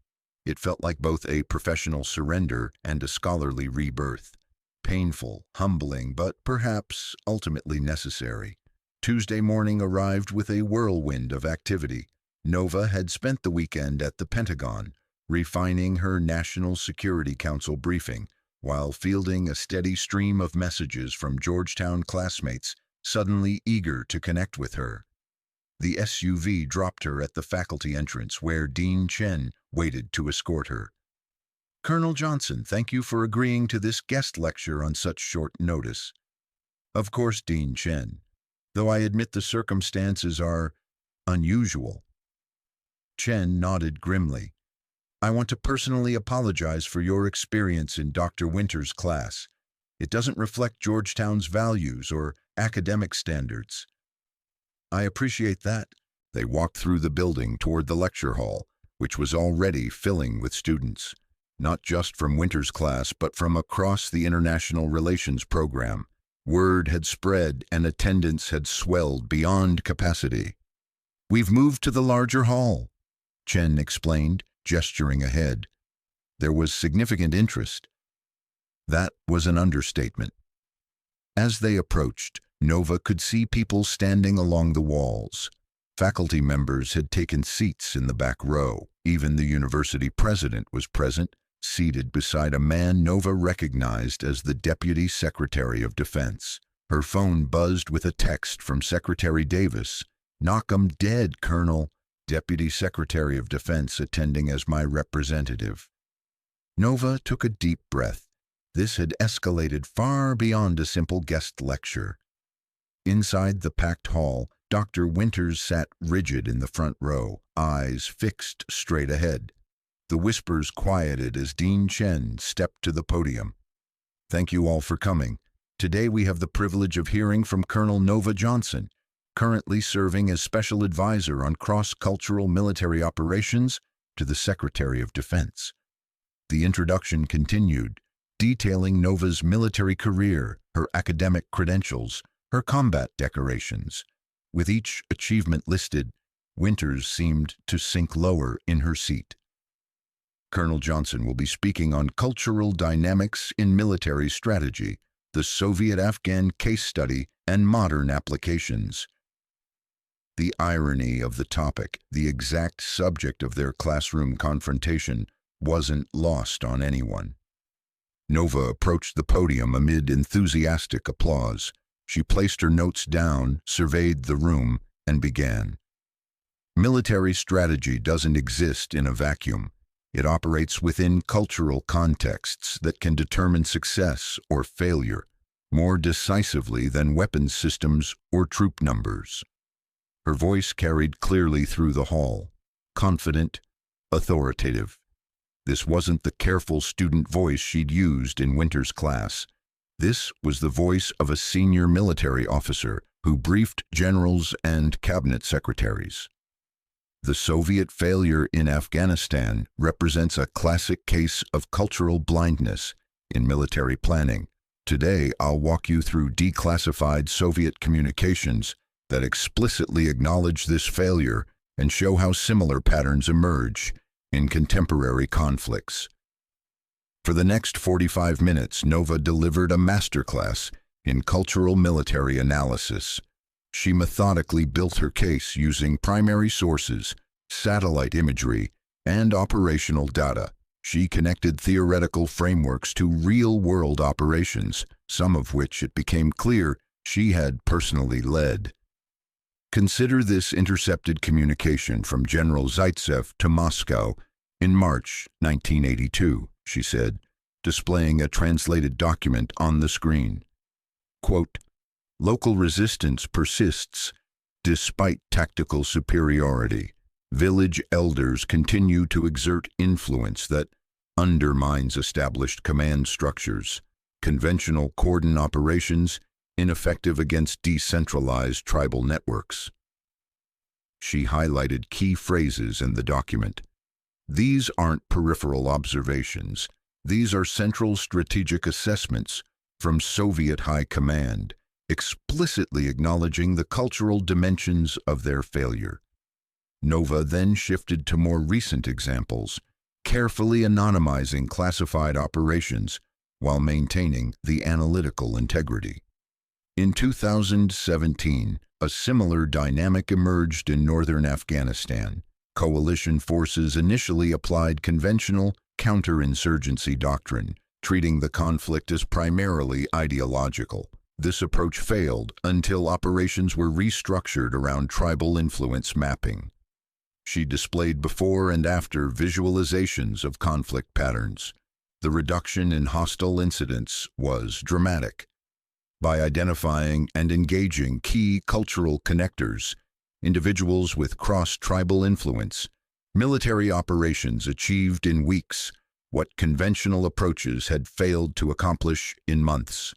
It felt like both a professional surrender and a scholarly rebirth. Painful, humbling, but perhaps ultimately necessary. Tuesday morning arrived with a whirlwind of activity. Nova had spent the weekend at the Pentagon, refining her National Security Council briefing, while fielding a steady stream of messages from Georgetown classmates suddenly eager to connect with her. The SUV dropped her at the faculty entrance where Dean Chen waited to escort her. "Colonel Johnson, thank you for agreeing to this guest lecture on such short notice." "Of course, Dean Chen, though I admit the circumstances are unusual." Chen nodded grimly. "I want to personally apologize for your experience in Dr. Winter's class. It doesn't reflect Georgetown's values or academic standards." "I appreciate that." They walked through the building toward the lecture hall, which was already filling with students, not just from Winter's class, but from across the International Relations program. Word had spread and attendance had swelled beyond capacity. "We've moved to the larger hall," Chen explained, gesturing ahead. There was significant interest. That was an understatement. As they approached, Nova could see people standing along the walls. Faculty members had taken seats in the back row. Even the university president was present, seated beside a man Nova recognized as the Deputy Secretary of Defense. Her phone buzzed with a text from Secretary Davis. "Knock 'em dead, Colonel. Deputy Secretary of Defense attending as my representative." Nova took a deep breath. This had escalated far beyond a simple guest lecture. Inside the packed hall, Dr. Winters sat rigid in the front row, eyes fixed straight ahead. The whispers quieted as Dean Chen stepped to the podium. "Thank you all for coming. Today we have the privilege of hearing from Colonel Nova Johnson, currently serving as Special Advisor on Cross-Cultural Military Operations to the Secretary of Defense." The introduction continued, detailing Nova's military career, her academic credentials, her combat decorations. With each achievement listed, Winters seemed to sink lower in her seat. "Colonel Johnson will be speaking on cultural dynamics in military strategy, the Soviet-Afghan case study, and modern applications." The irony of the topic, the exact subject of their classroom confrontation, wasn't lost on anyone. Nova approached the podium amid enthusiastic applause. She placed her notes down, surveyed the room, and began. "Military strategy doesn't exist in a vacuum. It operates within cultural contexts that can determine success or failure more decisively than weapons systems or troop numbers." Her voice carried clearly through the hall, confident, authoritative. This wasn't the careful student voice she'd used in Winter's class. This was the voice of a senior military officer who briefed generals and cabinet secretaries. "The Soviet failure in Afghanistan represents a classic case of cultural blindness in military planning. Today, I'll walk you through declassified Soviet communications that explicitly acknowledge this failure and show how similar patterns emerge in contemporary conflicts." For the next 45 minutes, Nova delivered a masterclass in cultural military analysis. She methodically built her case using primary sources, satellite imagery, and operational data. She connected theoretical frameworks to real-world operations, some of which it became clear she had personally led. Consider this intercepted communication from General Zaitsev to Moscow in March 1982, she said, displaying a translated document on the screen. Quote, "Local resistance persists despite tactical superiority. Village elders continue to exert influence that undermines established command structures. Conventional cordon operations ineffective against decentralized tribal networks." She highlighted key phrases in the document. These aren't peripheral observations. These are central strategic assessments from Soviet High Command, explicitly acknowledging the cultural dimensions of their failure. Nova then shifted to more recent examples, carefully anonymizing classified operations while maintaining the analytical integrity. In 2017, a similar dynamic emerged in northern Afghanistan. Coalition forces initially applied conventional counterinsurgency doctrine, treating the conflict as primarily ideological. This approach failed until operations were restructured around tribal influence mapping. She displayed before and after visualizations of conflict patterns. The reduction in hostile incidents was dramatic. By identifying and engaging key cultural connectors, individuals with cross-tribal influence, military operations achieved in weeks what conventional approaches had failed to accomplish in months.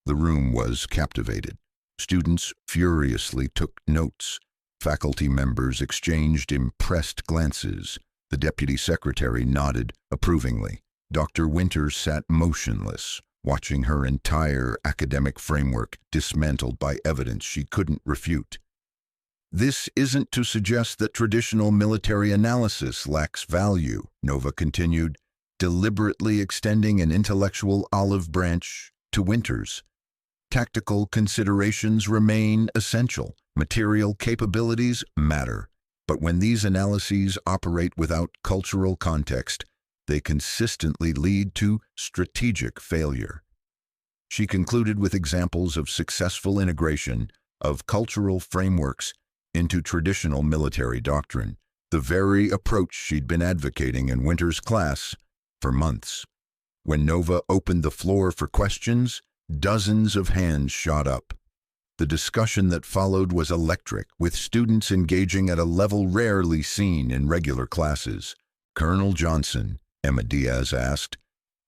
The room was captivated. Students furiously took notes. Faculty members exchanged impressed glances. The deputy secretary nodded approvingly. Dr. Winters sat motionless, watching her entire academic framework dismantled by evidence she couldn't refute. "This isn't to suggest that traditional military analysis lacks value," Nova continued, deliberately extending an intellectual olive branch to Winters. "Tactical considerations remain essential. Material capabilities matter. But when these analyses operate without cultural context, they consistently lead to strategic failure." She concluded with examples of successful integration of cultural frameworks into traditional military doctrine, the very approach she'd been advocating in Winter's class for months. When Nova opened the floor for questions, dozens of hands shot up. The discussion that followed was electric, with students engaging at a level rarely seen in regular classes. "Colonel Johnson," Emma Diaz asked,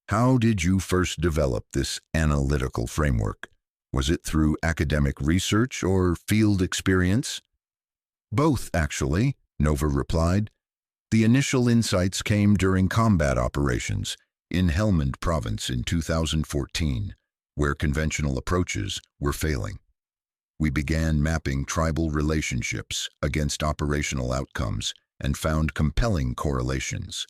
"how did you first develop this analytical framework? Was it through academic research or field experience?" "Both, actually," Nova replied. "The initial insights came during combat operations in Helmand Province in 2014, where conventional approaches were failing. We began mapping tribal relationships against operational outcomes and found compelling correlations.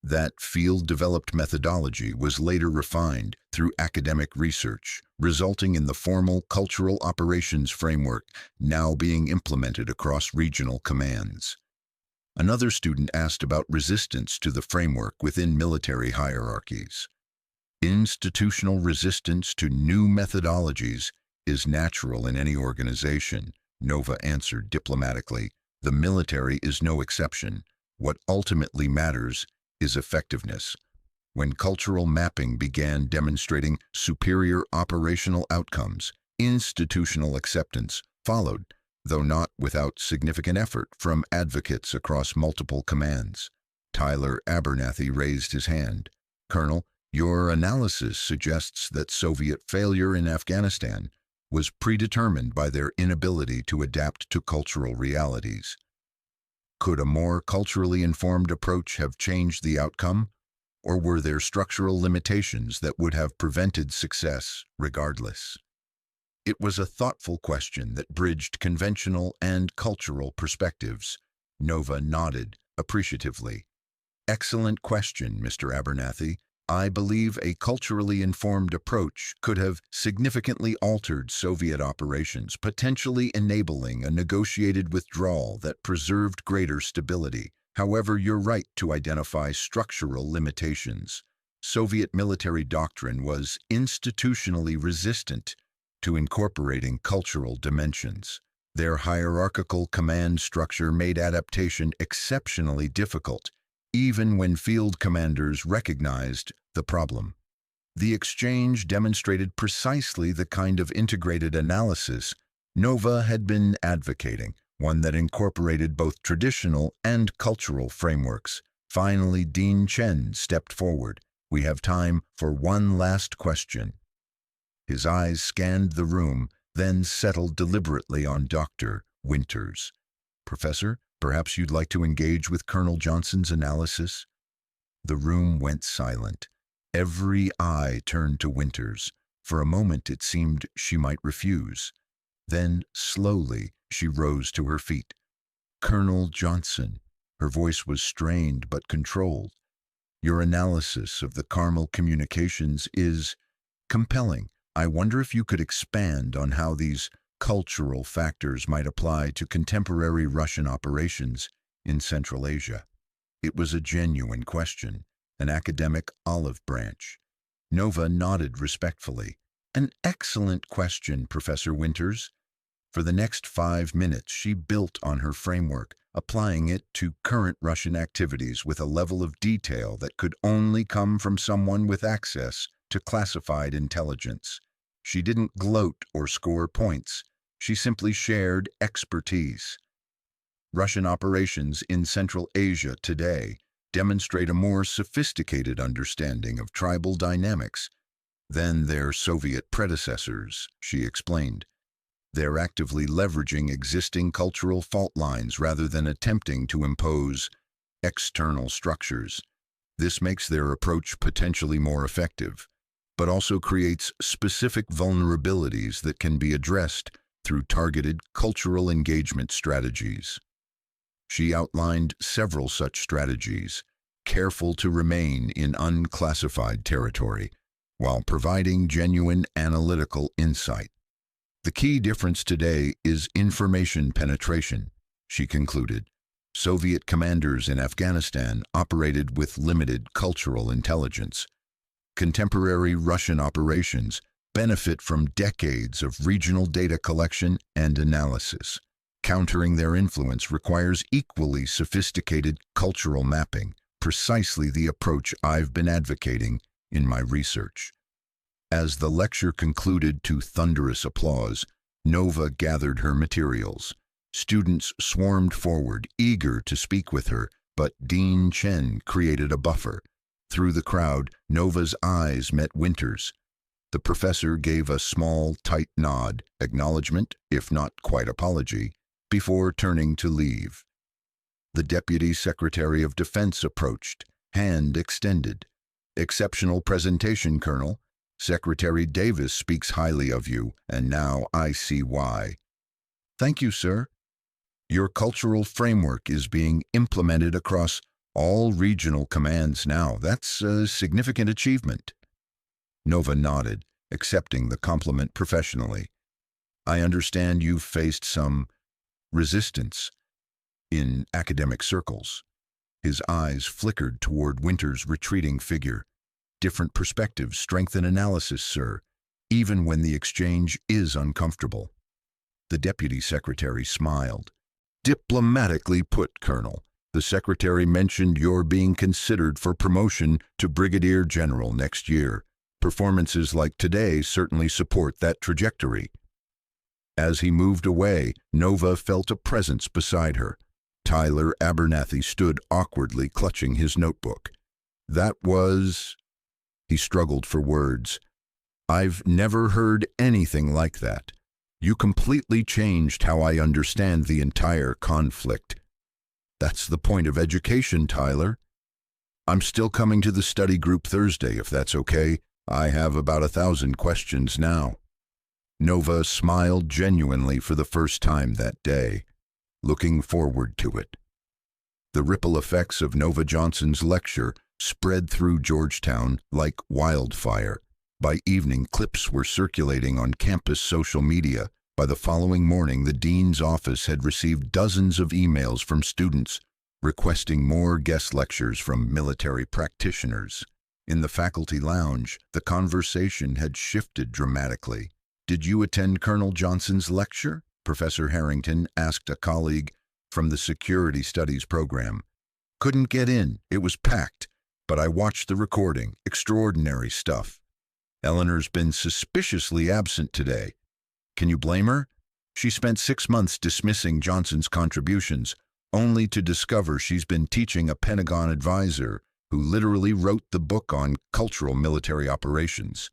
That field-developed methodology was later refined through academic research, resulting in the formal cultural operations framework now being implemented across regional commands." Another student asked about resistance to the framework within military hierarchies. "Institutional resistance to new methodologies is natural in any organization," Nova answered diplomatically. "The military is no exception. What ultimately matters is effectiveness." When cultural mapping began demonstrating superior operational outcomes, institutional acceptance followed, though not without significant effort from advocates across multiple commands. Tyler Abernathy raised his hand. "Colonel, your analysis suggests that Soviet failure in Afghanistan was predetermined by their inability to adapt to cultural realities. Could a more culturally informed approach have changed the outcome, or were there structural limitations that would have prevented success regardless?" It was a thoughtful question that bridged conventional and cultural perspectives. Nova nodded appreciatively. "Excellent question, Mr. Abernathy. I believe a culturally informed approach could have significantly altered Soviet operations, potentially enabling a negotiated withdrawal that preserved greater stability. However, you're right to identify structural limitations. Soviet military doctrine was institutionally resistant to incorporating cultural dimensions. Their hierarchical command structure made adaptation exceptionally difficult, even when field commanders recognized the problem. The exchange demonstrated precisely the kind of integrated analysis Nova had been advocating, one that incorporated both traditional and cultural frameworks. Finally, Dean Chen stepped forward. "We have time for one last question." His eyes scanned the room, then settled deliberately on Dr. Winters. "Professor, perhaps you'd like to engage with Colonel Johnson's analysis?" The room went silent. Every eye turned to Winters. For a moment it seemed she might refuse. Then, slowly, she rose to her feet. "Colonel Johnson," her voice was strained but controlled, "your analysis of the Carmel communications is compelling. I wonder if you could expand on how these cultural factors might apply to contemporary Russian operations in Central Asia." It was a genuine question, an academic olive branch. Nova nodded respectfully. "An excellent question, Professor Winters." For the next 5 minutes, she built on her framework, applying it to current Russian activities with a level of detail that could only come from someone with access to classified intelligence. She didn't gloat or score points. She simply shared expertise. Russian operations in Central Asia today demonstrate a more sophisticated understanding of tribal dynamics than their Soviet predecessors, she explained. They're actively leveraging existing cultural fault lines rather than attempting to impose external structures. This makes their approach potentially more effective, but also creates specific vulnerabilities that can be addressed through targeted cultural engagement strategies. She outlined several such strategies, careful to remain in unclassified territory, while providing genuine analytical insight. "The key difference today is information penetration," she concluded. Soviet commanders in Afghanistan operated with limited cultural intelligence. Contemporary Russian operations benefit from decades of regional data collection and analysis. Countering their influence requires equally sophisticated cultural mapping, precisely the approach I've been advocating in my research. As the lecture concluded to thunderous applause, Nova gathered her materials. Students swarmed forward, eager to speak with her, but Dean Chen created a buffer. Through the crowd, Nova's eyes met Winters. The professor gave a small, tight nod, acknowledgement, if not quite apology, before turning to leave. The Deputy Secretary of Defense approached, hand extended. "Exceptional presentation, Colonel. Secretary Davis speaks highly of you, and now I see why." "Thank you, sir." "Your cultural framework is being implemented across all regional commands now. That's a significant achievement." Nova nodded, accepting the compliment professionally. "I understand you've faced some resistance in academic circles." His eyes flickered toward Winter's retreating figure. "Different perspectives strengthen analysis, sir, even when the exchange is uncomfortable." The Deputy Secretary smiled. "Diplomatically put, Colonel. The Secretary mentioned you're being considered for promotion to Brigadier General next year. Performances like today certainly support that trajectory." As he moved away, Nova felt a presence beside her. Tyler Abernathy stood awkwardly clutching his notebook. "That was—" He struggled for words. "I've never heard anything like that. You completely changed how I understand the entire conflict." "That's the point of education, Tyler." "I'm still coming to the study group Thursday, if that's okay. I have about 1,000 questions now." Nova smiled genuinely for the first time that day, looking forward to it. The ripple effects of Nova Johnson's lecture spread through Georgetown like wildfire. By evening, clips were circulating on campus social media. By the following morning, the dean's office had received dozens of emails from students requesting more guest lectures from military practitioners. In the faculty lounge, the conversation had shifted dramatically. "Did you attend Colonel Johnson's lecture?" Professor Harrington asked a colleague from the Security Studies program. Couldn't get in, it was packed, but I watched the recording. Extraordinary stuff. Eleanor's been suspiciously absent today. Can you blame her? She spent 6 months dismissing Johnson's contributions, only to discover she's been teaching a Pentagon advisor who literally wrote the book on cultural military operations.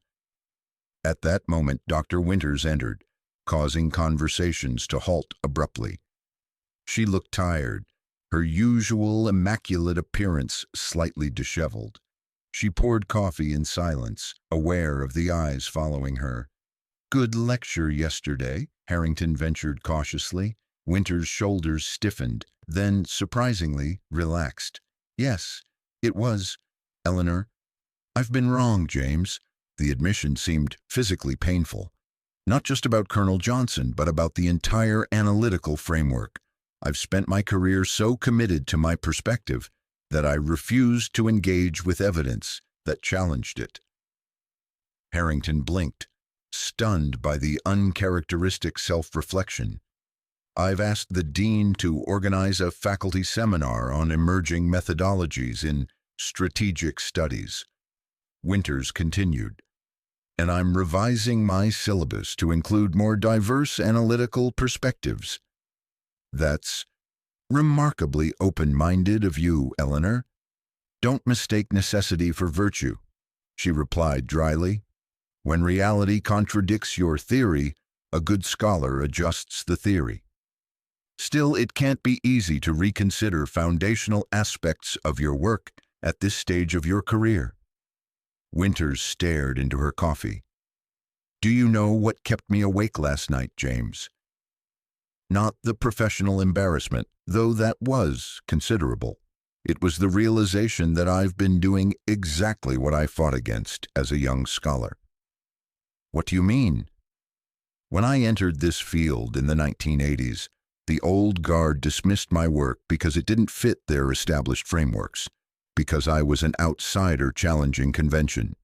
At that moment, Dr. Winters entered, causing conversations to halt abruptly. She looked tired, her usual immaculate appearance slightly disheveled. She poured coffee in silence, aware of the eyes following her. Good lecture yesterday, Harrington ventured cautiously. Winters' shoulders stiffened, then, surprisingly, relaxed. Yes, it was, Eleanor. I've been wrong, James. The admission seemed physically painful. Not just about Colonel Johnson, but about the entire analytical framework. I've spent my career so committed to my perspective that I refused to engage with evidence that challenged it. Harrington blinked, stunned by the uncharacteristic self-reflection. I've asked the dean to organize a faculty seminar on emerging methodologies in strategic studies. Winters continued, and I'm revising my syllabus to include more diverse analytical perspectives. That's remarkably open-minded of you, Eleanor. Don't mistake necessity for virtue, she replied dryly. When reality contradicts your theory, a good scholar adjusts the theory. Still, it can't be easy to reconsider foundational aspects of your work at this stage of your career. Winters stared into her coffee. Do you know what kept me awake last night, James? Not the professional embarrassment, though that was considerable. It was the realization that I've been doing exactly what I fought against as a young scholar. What do you mean? When I entered this field in the 1980s, the old guard dismissed my work because it didn't fit their established frameworks, because I was an outsider challenging convention.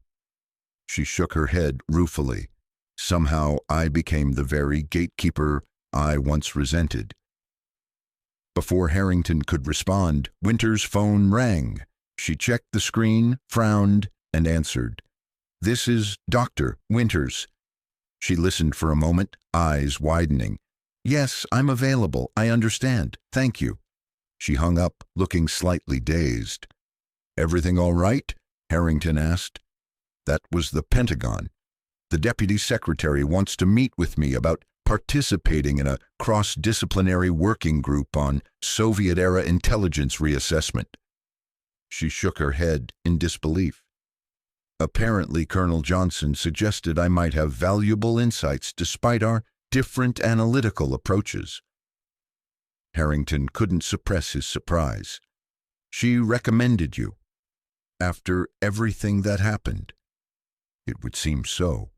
She shook her head ruefully. Somehow I became the very gatekeeper I once resented. Before Harrington could respond, Winters' phone rang. She checked the screen, frowned, and answered. This is Dr. Winters. She listened for a moment, eyes widening. Yes, I'm available. I understand. Thank you. She hung up, looking slightly dazed. Everything all right? Harrington asked. That was the Pentagon. The deputy secretary wants to meet with me about participating in a cross-disciplinary working group on Soviet-era intelligence reassessment. She shook her head in disbelief. Apparently, Colonel Johnson suggested I might have valuable insights despite our different analytical approaches. Harrington couldn't suppress his surprise. She recommended you. After everything that happened. It would seem so.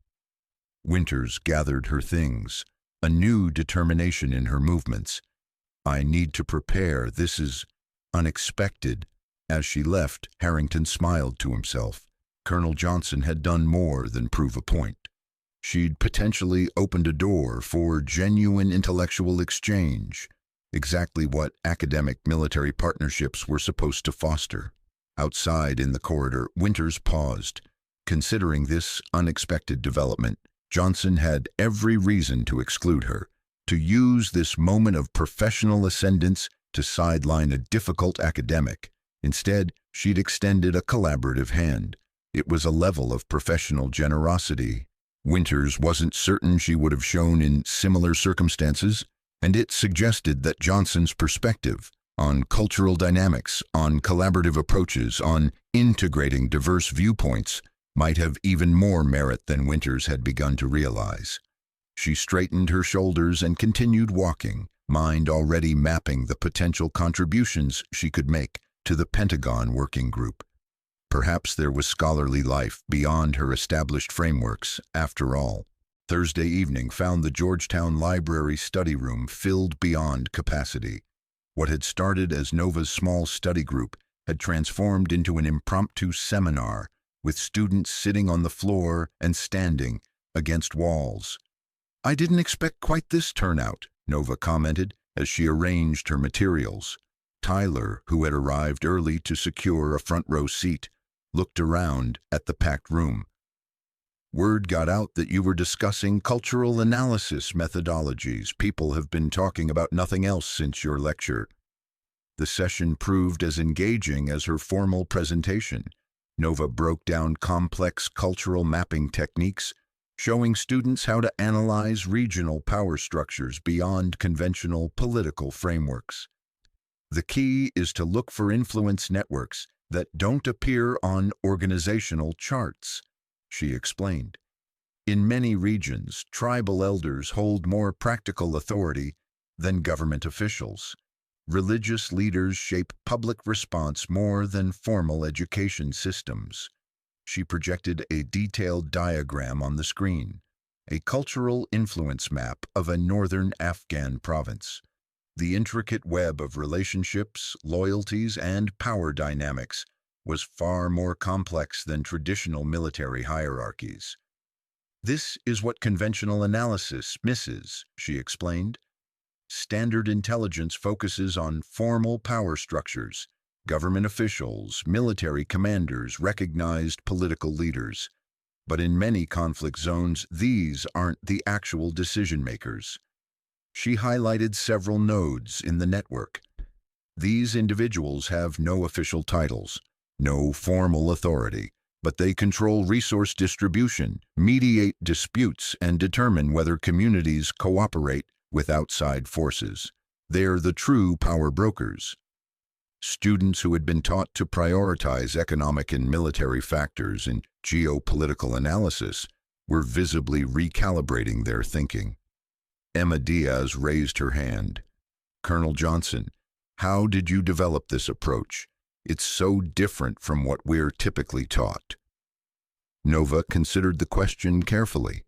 Winters gathered her things, a new determination in her movements. I need to prepare. This is unexpected. As she left, Harrington smiled to himself. Colonel Johnson had done more than prove a point. She'd potentially opened a door for genuine intellectual exchange, exactly what academic military partnerships were supposed to foster. Outside in the corridor, Winters paused. Considering this unexpected development, Johnson had every reason to exclude her, to use this moment of professional ascendance to sideline a difficult academic. Instead, she'd extended a collaborative hand. It was a level of professional generosity Winters wasn't certain she would have shown in similar circumstances, and it suggested that Johnson's perspective on cultural dynamics, on collaborative approaches, on integrating diverse viewpoints might have even more merit than Winters had begun to realize. She straightened her shoulders and continued walking, mind already mapping the potential contributions she could make to the Pentagon working group. Perhaps there was scholarly life beyond her established frameworks, after all. Thursday evening found the Georgetown Library study room filled beyond capacity. What had started as Nova's small study group had transformed into an impromptu seminar, with students sitting on the floor and standing against walls. I didn't expect quite this turnout, Nova commented as she arranged her materials. Tyler, who had arrived early to secure a front-row seat, looked around at the packed room. Word got out that you were discussing cultural analysis methodologies. People have been talking about nothing else since your lecture. The session proved as engaging as her formal presentation. Nova broke down complex cultural mapping techniques, showing students how to analyze regional power structures beyond conventional political frameworks. The key is to look for influence networks that don't appear on organizational charts, she explained. In many regions, tribal elders hold more practical authority than government officials. Religious leaders shape public response more than formal education systems. She projected a detailed diagram on the screen, a cultural influence map of a northern Afghan province. The intricate web of relationships, loyalties, and power dynamics was far more complex than traditional military hierarchies. This is what conventional analysis misses, she explained. Standard intelligence focuses on formal power structures, government officials, military commanders, recognized political leaders. But in many conflict zones, these aren't the actual decision makers. She highlighted several nodes in the network. These individuals have no official titles, no formal authority, but they control resource distribution, mediate disputes, and determine whether communities cooperate with outside forces. They're the true power brokers. Students who had been taught to prioritize economic and military factors in geopolitical analysis were visibly recalibrating their thinking. Emma Diaz raised her hand. Colonel Johnson, how did you develop this approach? It's so different from what we're typically taught. Nova considered the question carefully.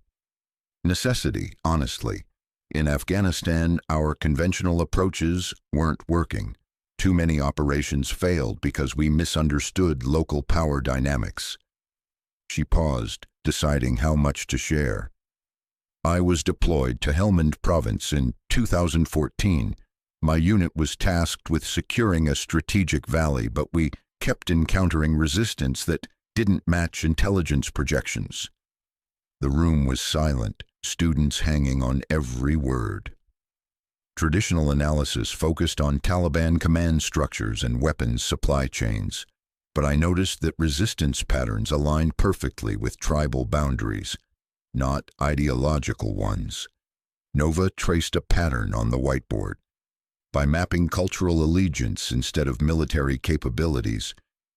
Necessity, honestly. In Afghanistan, our conventional approaches weren't working. Too many operations failed because we misunderstood local power dynamics. She paused, deciding how much to share. I was deployed to Helmand Province in 2014. My unit was tasked with securing a strategic valley, but we kept encountering resistance that didn't match intelligence projections. The room was silent, students hanging on every word. Traditional analysis focused on Taliban command structures and weapons supply chains, but I noticed that resistance patterns aligned perfectly with tribal boundaries, not ideological ones. Nova traced a pattern on the whiteboard. By mapping cultural allegiance instead of military capabilities,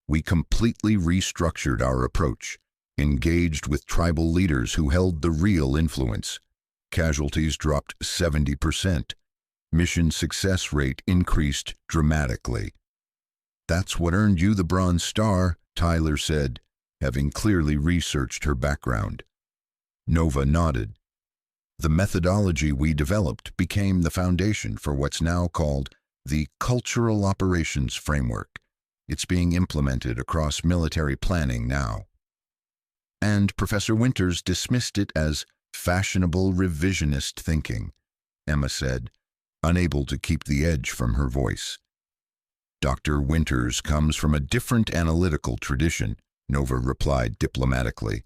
we completely restructured our approach, engaged with tribal leaders who held the real influence. Casualties dropped 70%. Mission success rate increased dramatically. That's what earned you the Bronze Star, Tyler said, having clearly researched her background. Nova nodded. The methodology we developed became the foundation for what's now called the Cultural Operations Framework. It's being implemented across military planning now. And Professor Winters dismissed it as fashionable revisionist thinking, Emma said, unable to keep the edge from her voice. Dr. Winters comes from a different analytical tradition, Nova replied diplomatically.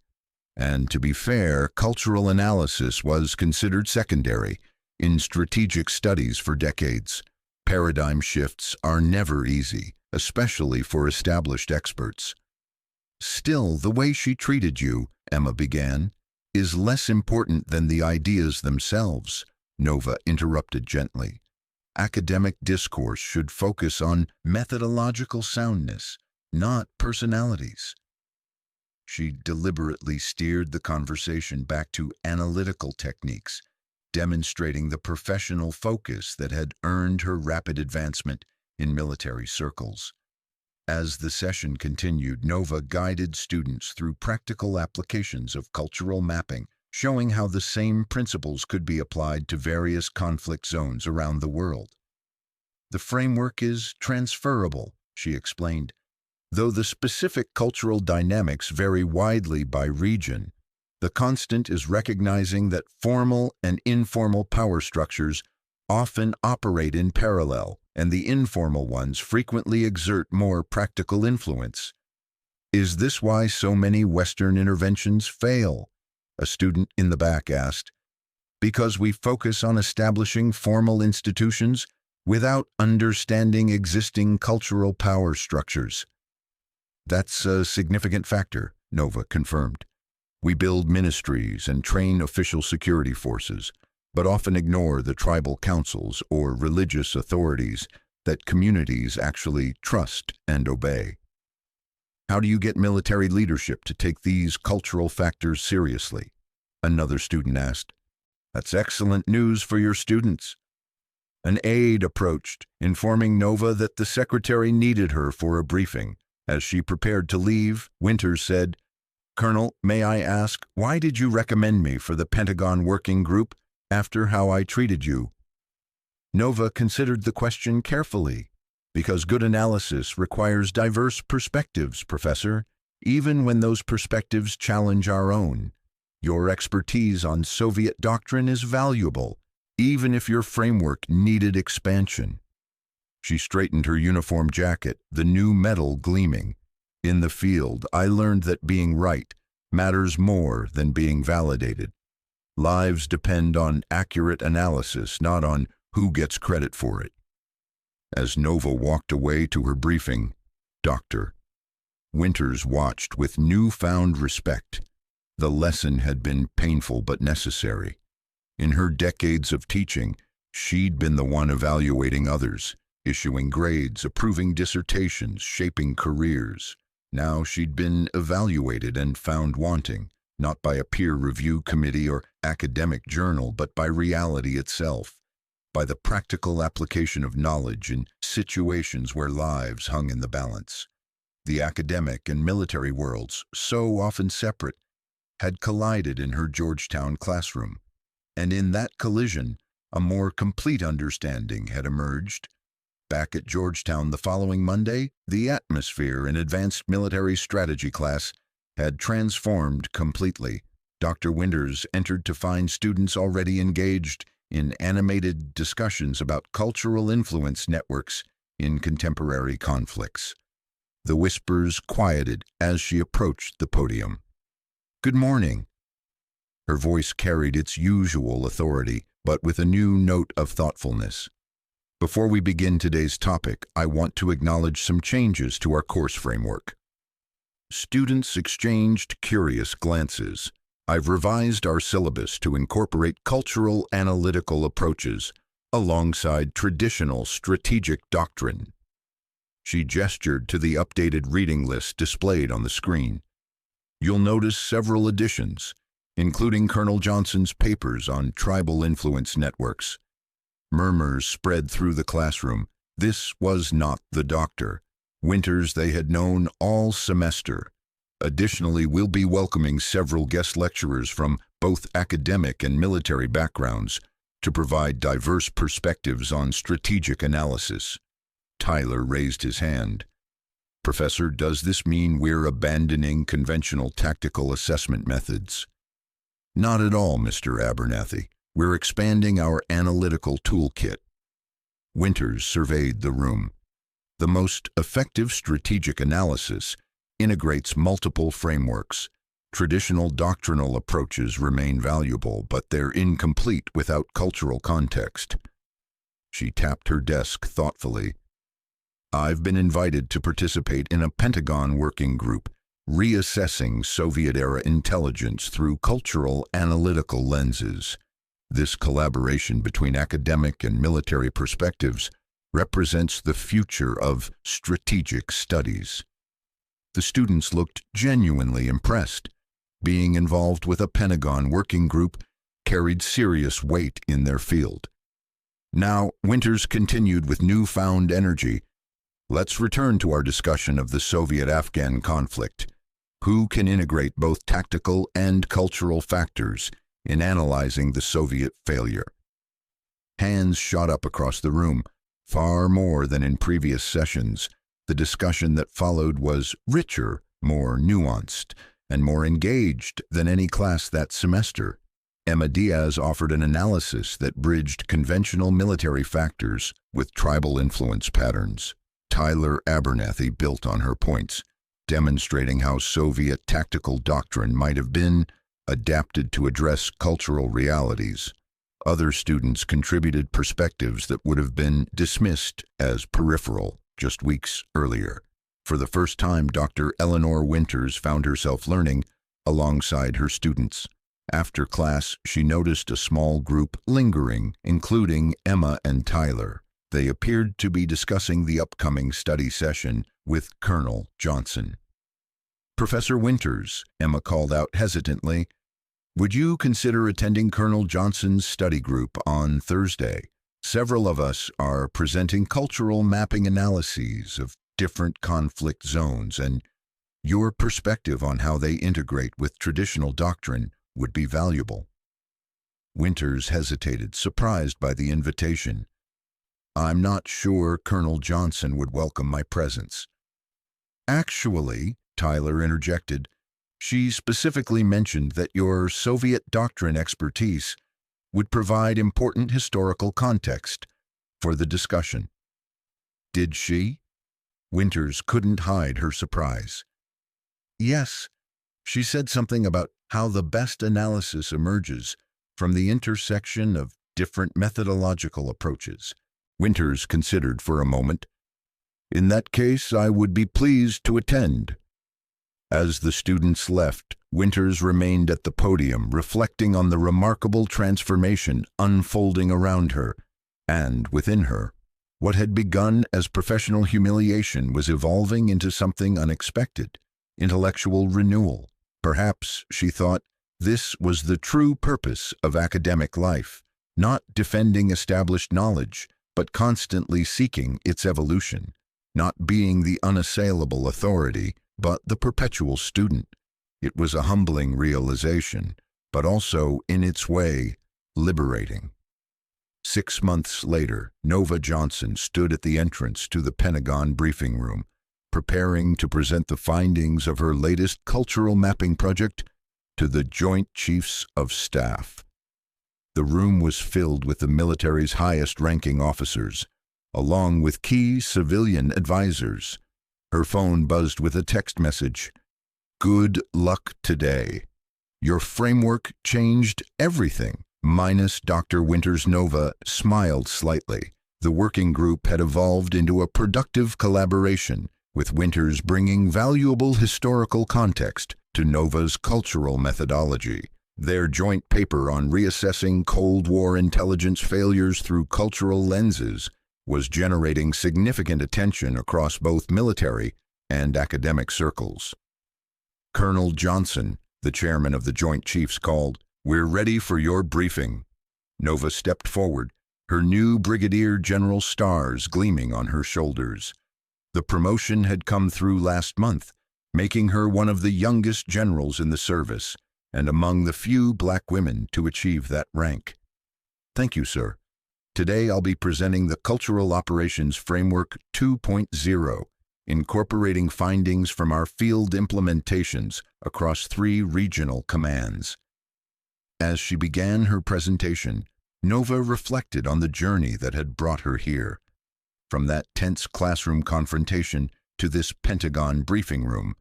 And to be fair, cultural analysis was considered secondary in strategic studies for decades. Paradigm shifts are never easy, especially for established experts. Still, the way she treated you, Emma began, is less important than the ideas themselves, Nova interrupted gently. Academic discourse should focus on methodological soundness, not personalities. She deliberately steered the conversation back to analytical techniques, demonstrating the professional focus that had earned her rapid advancement in military circles. As the session continued, Nova guided students through practical applications of cultural mapping, showing how the same principles could be applied to various conflict zones around the world. The framework is transferable, she explained. Though the specific cultural dynamics vary widely by region, the constant is recognizing that formal and informal power structures often operate in parallel, and the informal ones frequently exert more practical influence. Is this why so many Western interventions fail? A student in the back asked. Because we focus on establishing formal institutions without understanding existing cultural power structures. That's a significant factor, Nova confirmed. We build ministries and train official security forces, but often ignore the tribal councils or religious authorities that communities actually trust and obey. How do you get military leadership to take these cultural factors seriously? Another student asked. That's excellent news for your students. An aide approached, informing Nova that the secretary needed her for a briefing. As she prepared to leave, Winters said, Colonel, may I ask, why did you recommend me for the Pentagon working group after how I treated you? Nova considered the question carefully. Because good analysis requires diverse perspectives, Professor, even when those perspectives challenge our own. Your expertise on Soviet doctrine is valuable, even if your framework needed expansion. She straightened her uniform jacket, the new metal gleaming. In the field, I learned that being right matters more than being validated. Lives depend on accurate analysis, not on who gets credit for it. As Nova walked away to her briefing, Dr. Winters watched with newfound respect. The lesson had been painful but necessary. In her decades of teaching, she'd been the one evaluating others, issuing grades, approving dissertations, shaping careers. Now she'd been evaluated and found wanting, not by a peer review committee or academic journal, but by reality itself, by the practical application of knowledge in situations where lives hung in the balance. The academic and military worlds, so often separate, had collided in her Georgetown classroom, and in that collision, a more complete understanding had emerged. Back at Georgetown the following Monday, the atmosphere in advanced military strategy class had transformed completely. Dr. Winters entered to find students already engaged in animated discussions about cultural influence networks in contemporary conflicts. The whispers quieted as she approached the podium. Good morning. Her voice carried its usual authority, but with a new note of thoughtfulness. Before we begin today's topic, I want to acknowledge some changes to our course framework. Students exchanged curious glances. I've revised our syllabus to incorporate cultural analytical approaches alongside traditional strategic doctrine. She gestured to the updated reading list displayed on the screen. You'll notice several additions, including Colonel Johnson's papers on tribal influence networks. Murmurs spread through the classroom. This was not the doctor. Winters they had known all semester. Additionally, we'll be welcoming several guest lecturers from both academic and military backgrounds to provide diverse perspectives on strategic analysis. Tyler raised his hand. Professor, does this mean we're abandoning conventional tactical assessment methods? Not at all, Mr. Abernathy. We're expanding our analytical toolkit. Winters surveyed the room. The most effective strategic analysis integrates multiple frameworks. Traditional doctrinal approaches remain valuable, but they're incomplete without cultural context. She tapped her desk thoughtfully. I've been invited to participate in a Pentagon working group, reassessing Soviet-era intelligence through cultural analytical lenses. This collaboration between academic and military perspectives represents the future of strategic studies. The students looked genuinely impressed. Being involved with a Pentagon working group carried serious weight in their field. Now, Winters continued with newfound energy. Let's return to our discussion of the Soviet-Afghan conflict. Who can integrate both tactical and cultural factors in analyzing the Soviet failure? Hands shot up across the room. Far more than in previous sessions, the discussion that followed was richer, more nuanced, and more engaged than any class that semester. Emma Diaz offered an analysis that bridged conventional military factors with tribal influence patterns. Tyler Abernathy built on her points, demonstrating how Soviet tactical doctrine might have been adapted to address cultural realities. Other students contributed perspectives that would have been dismissed as peripheral just weeks earlier. For the first time, Dr. Eleanor Winters found herself learning alongside her students. After class, she noticed a small group lingering, including Emma and Tyler. They appeared to be discussing the upcoming study session with Colonel Johnson. "Professor Winters," Emma called out hesitantly, "would you consider attending Colonel Johnson's study group on Thursday? Several of us are presenting cultural mapping analyses of different conflict zones, and your perspective on how they integrate with traditional doctrine would be valuable." Winters hesitated, surprised by the invitation. "I'm not sure Colonel Johnson would welcome my presence." "Actually," Tyler interjected, "she specifically mentioned that your Soviet doctrine expertise would provide important historical context for the discussion." "Did she?" Winters couldn't hide her surprise. "Yes, she said something about how the best analysis emerges from the intersection of different methodological approaches." Winters considered for a moment. "In that case, I would be pleased to attend." As the students left, Winters remained at the podium, reflecting on the remarkable transformation unfolding around her and within her. What had begun as professional humiliation was evolving into something unexpected, intellectual renewal. Perhaps, she thought, this was the true purpose of academic life, not defending established knowledge, but constantly seeking its evolution, not being the unassailable authority, but the perpetual student. It was a humbling realization, but also, in its way, liberating. 6 months later, Nova Johnson stood at the entrance to the Pentagon briefing room, preparing to present the findings of her latest cultural mapping project to the Joint Chiefs of Staff. The room was filled with the military's highest-ranking officers, along with key civilian advisors. Her phone buzzed with a text message. "Good luck today. Your framework changed everything." Minus Dr. Winters. Nova smiled slightly. The working group had evolved into a productive collaboration, with Winters bringing valuable historical context to Nova's cultural methodology. Their joint paper on reassessing Cold War intelligence failures through cultural lenses was generating significant attention across both military and academic circles. Colonel Johnson, the chairman of the Joint Chiefs, called, "We're ready for your briefing." Nova stepped forward, her new brigadier general stars gleaming on her shoulders. The promotion had come through last month, making her one of the youngest generals in the service, and among the few black women to achieve that rank. "Thank you, sir. Today I'll be presenting the Cultural Operations Framework 2.0, incorporating findings from our field implementations across 3 regional commands." As she began her presentation, Nova reflected on the journey that had brought her here. From that tense classroom confrontation to this Pentagon briefing room,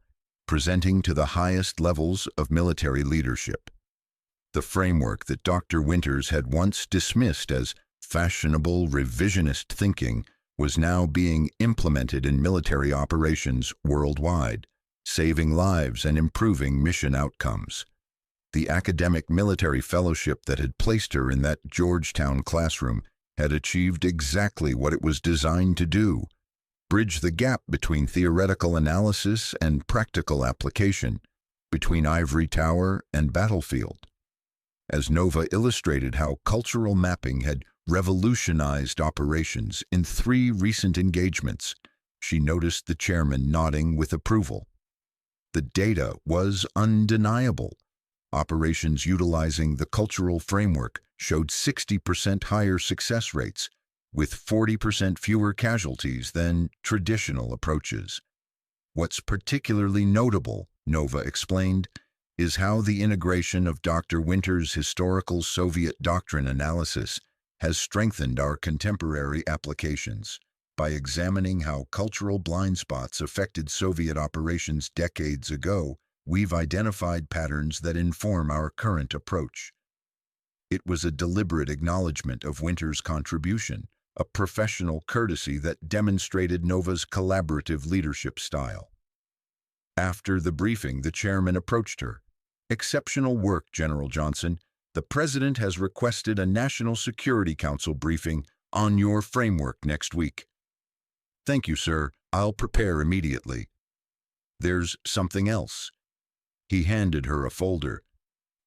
presenting to the highest levels of military leadership. The framework that Dr. Winters had once dismissed as fashionable revisionist thinking was now being implemented in military operations worldwide, saving lives and improving mission outcomes. The academic military fellowship that had placed her in that Georgetown classroom had achieved exactly what it was designed to do: bridge the gap between theoretical analysis and practical application, between ivory tower and battlefield. As Nova illustrated how cultural mapping had revolutionized operations in 3 recent engagements, she noticed the chairman nodding with approval. The data was undeniable. Operations utilizing the cultural framework showed 60% higher success rates, with 40% fewer casualties than traditional approaches. What's particularly notable, Nova explained, is how the integration of Dr. Winter's historical Soviet doctrine analysis has strengthened our contemporary applications. By examining how cultural blind spots affected Soviet operations decades ago, we've identified patterns that inform our current approach. It was a deliberate acknowledgement of Winter's contribution, a professional courtesy that demonstrated Nova's collaborative leadership style. After the briefing, the chairman approached her. "Exceptional work, General Johnson. The President has requested a National Security Council briefing on your framework next week." "Thank you, sir. I'll prepare immediately." "There's something else." He handed her a folder.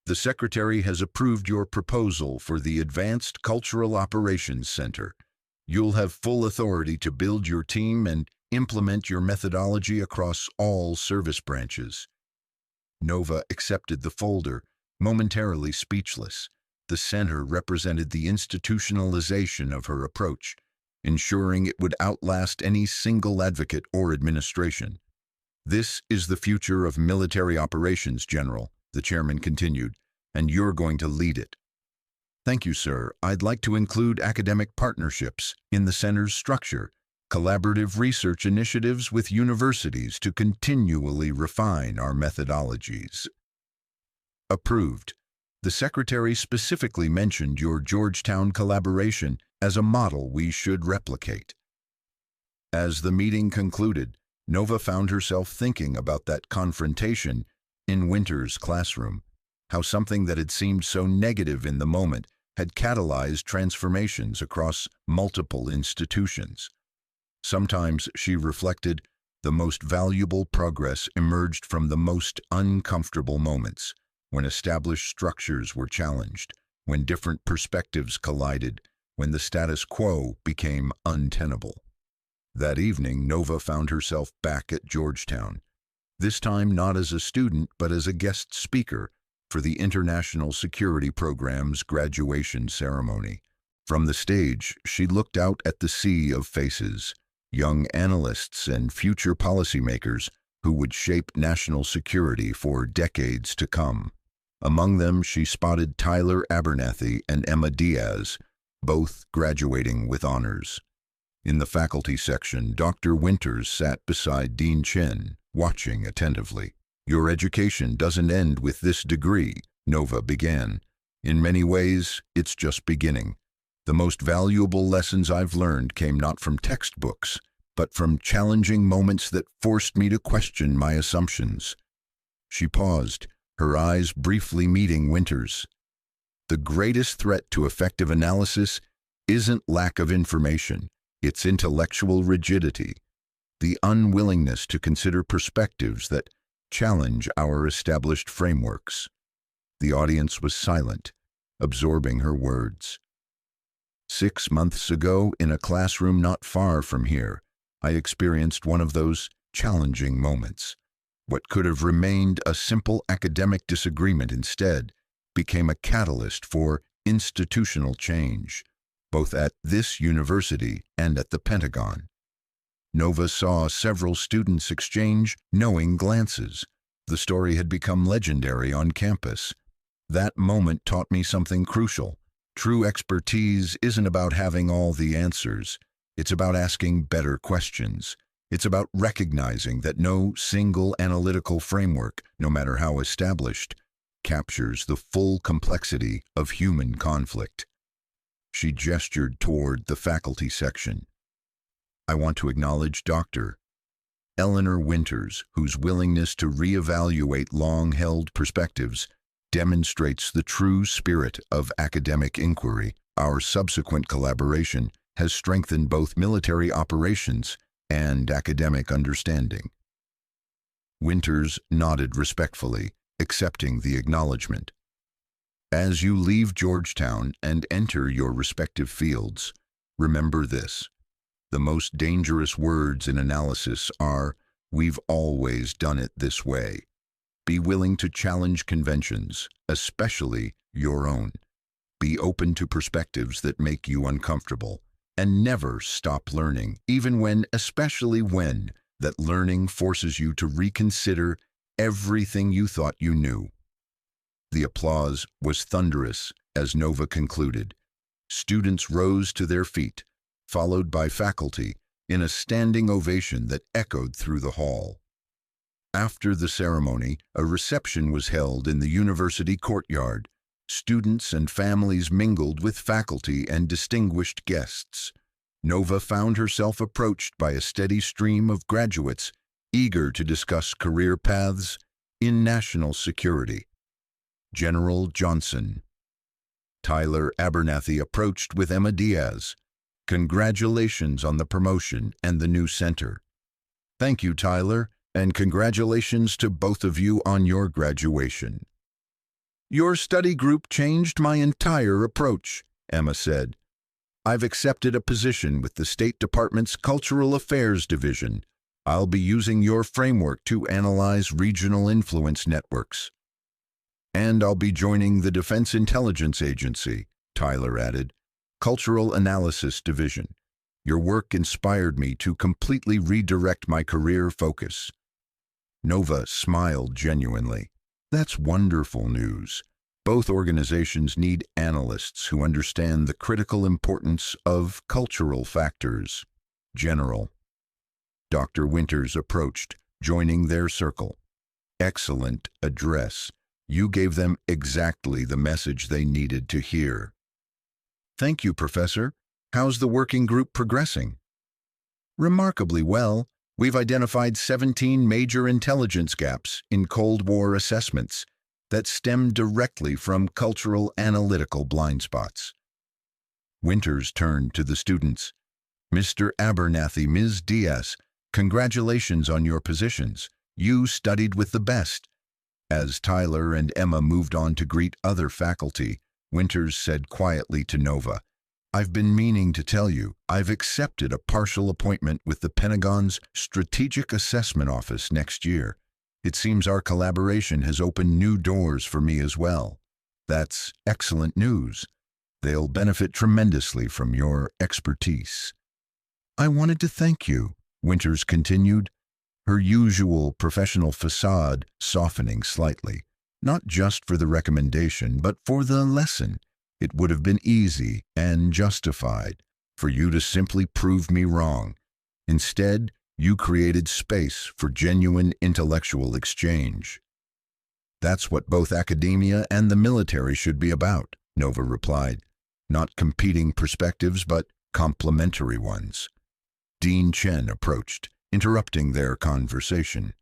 "The Secretary has approved your proposal for the Advanced Cultural Operations Center. You'll have full authority to build your team and implement your methodology across all service branches." Nova accepted the folder, momentarily speechless. The center represented the institutionalization of her approach, ensuring it would outlast any single advocate or administration. "This is the future of military operations, General," the chairman continued, "and you're going to lead it." "Thank you, sir. I'd like to include academic partnerships in the center's structure, collaborative research initiatives with universities to continually refine our methodologies." Approved. The Secretary specifically mentioned your Georgetown collaboration as a model we should replicate. As the meeting concluded, Nova found herself thinking about that confrontation in Winter's classroom, how something that had seemed so negative in the moment had catalyzed transformations across multiple institutions. Sometimes, she reflected, the most valuable progress emerged from the most uncomfortable moments, when established structures were challenged, when different perspectives collided, when the status quo became untenable. That evening, Nova found herself back at Georgetown, this time not as a student but as a guest speaker for the International Security Program's graduation ceremony. From the stage, she looked out at the sea of faces, young analysts and future policymakers who would shape national security for decades to come. Among them, she spotted Tyler Abernathy and Emma Diaz, both graduating with honors. In the faculty section, Dr. Winters sat beside Dean Chen, watching attentively. "Your education doesn't end with this degree," Nova began. "In many ways, it's just beginning. The most valuable lessons I've learned came not from textbooks, but from challenging moments that forced me to question my assumptions." She paused, her eyes briefly meeting Winters. "The greatest threat to effective analysis isn't lack of information, it's intellectual rigidity, the unwillingness to consider perspectives that challenge our established frameworks." The audience was silent, absorbing her words. 6 months ago, in a classroom not far from here, I experienced one of those challenging moments. What could have remained a simple academic disagreement instead became a catalyst for institutional change, both at this university and at the Pentagon. Nova saw several students exchange knowing glances. The story had become legendary on campus. That moment taught me something crucial. True expertise isn't about having all the answers. It's about asking better questions. It's about recognizing that no single analytical framework, no matter how established, captures the full complexity of human conflict. She gestured toward the faculty section. "I want to acknowledge Dr. Eleanor Winters, whose willingness to reevaluate long-held perspectives demonstrates the true spirit of academic inquiry. Our subsequent collaboration has strengthened both military operations and academic understanding." Winters nodded respectfully, accepting the acknowledgement. "As you leave Georgetown and enter your respective fields, remember this. The most dangerous words in analysis are, 'We've always done it this way.' Be willing to challenge conventions, especially your own. Be open to perspectives that make you uncomfortable. And never stop learning, especially when, that learning forces you to reconsider everything you thought you knew." The applause was thunderous as Nova concluded. Students rose to their feet, followed by faculty, in a standing ovation that echoed through the hall. After the ceremony, a reception was held in the university courtyard. Students and families mingled with faculty and distinguished guests. Nova found herself approached by a steady stream of graduates eager to discuss career paths in national security. General Johnson. Tyler Abernathy approached with Emma Diaz. Congratulations on the promotion and the new center. Thank you, Tyler, and congratulations to both of you on your graduation. Your study group changed my entire approach, Emma said. I've accepted a position with the State Department's Cultural Affairs Division. I'll be using your framework to analyze regional influence networks. And I'll be joining the Defense Intelligence Agency, Tyler added. Cultural Analysis Division. Your work inspired me to completely redirect my career focus. Nova smiled genuinely. That's wonderful news. Both organizations need analysts who understand the critical importance of cultural factors. General. Dr. Winters approached, joining their circle. Excellent address. You gave them exactly the message they needed to hear. Thank you, Professor. How's the working group progressing? Remarkably well. We've identified 17 major intelligence gaps in Cold War assessments that stem directly from cultural analytical blind spots. Winters turned to the students. Mr. Abernathy, Ms. Diaz, congratulations on your positions. You studied with the best. As Tyler and Emma moved on to greet other faculty, Winters said quietly to Nova, I've been meaning to tell you, I've accepted a partial appointment with the Pentagon's Strategic Assessment Office next year. It seems our collaboration has opened new doors for me as well. That's excellent news. They'll benefit tremendously from your expertise. I wanted to thank you, Winters continued, her usual professional facade softening slightly, not just for the recommendation, but for the lesson. It would have been easy and justified for you to simply prove me wrong. Instead, you created space for genuine intellectual exchange. That's what both academia and the military should be about, Nova replied. Not competing perspectives, but complementary ones. Dean Chen approached, interrupting their conversation.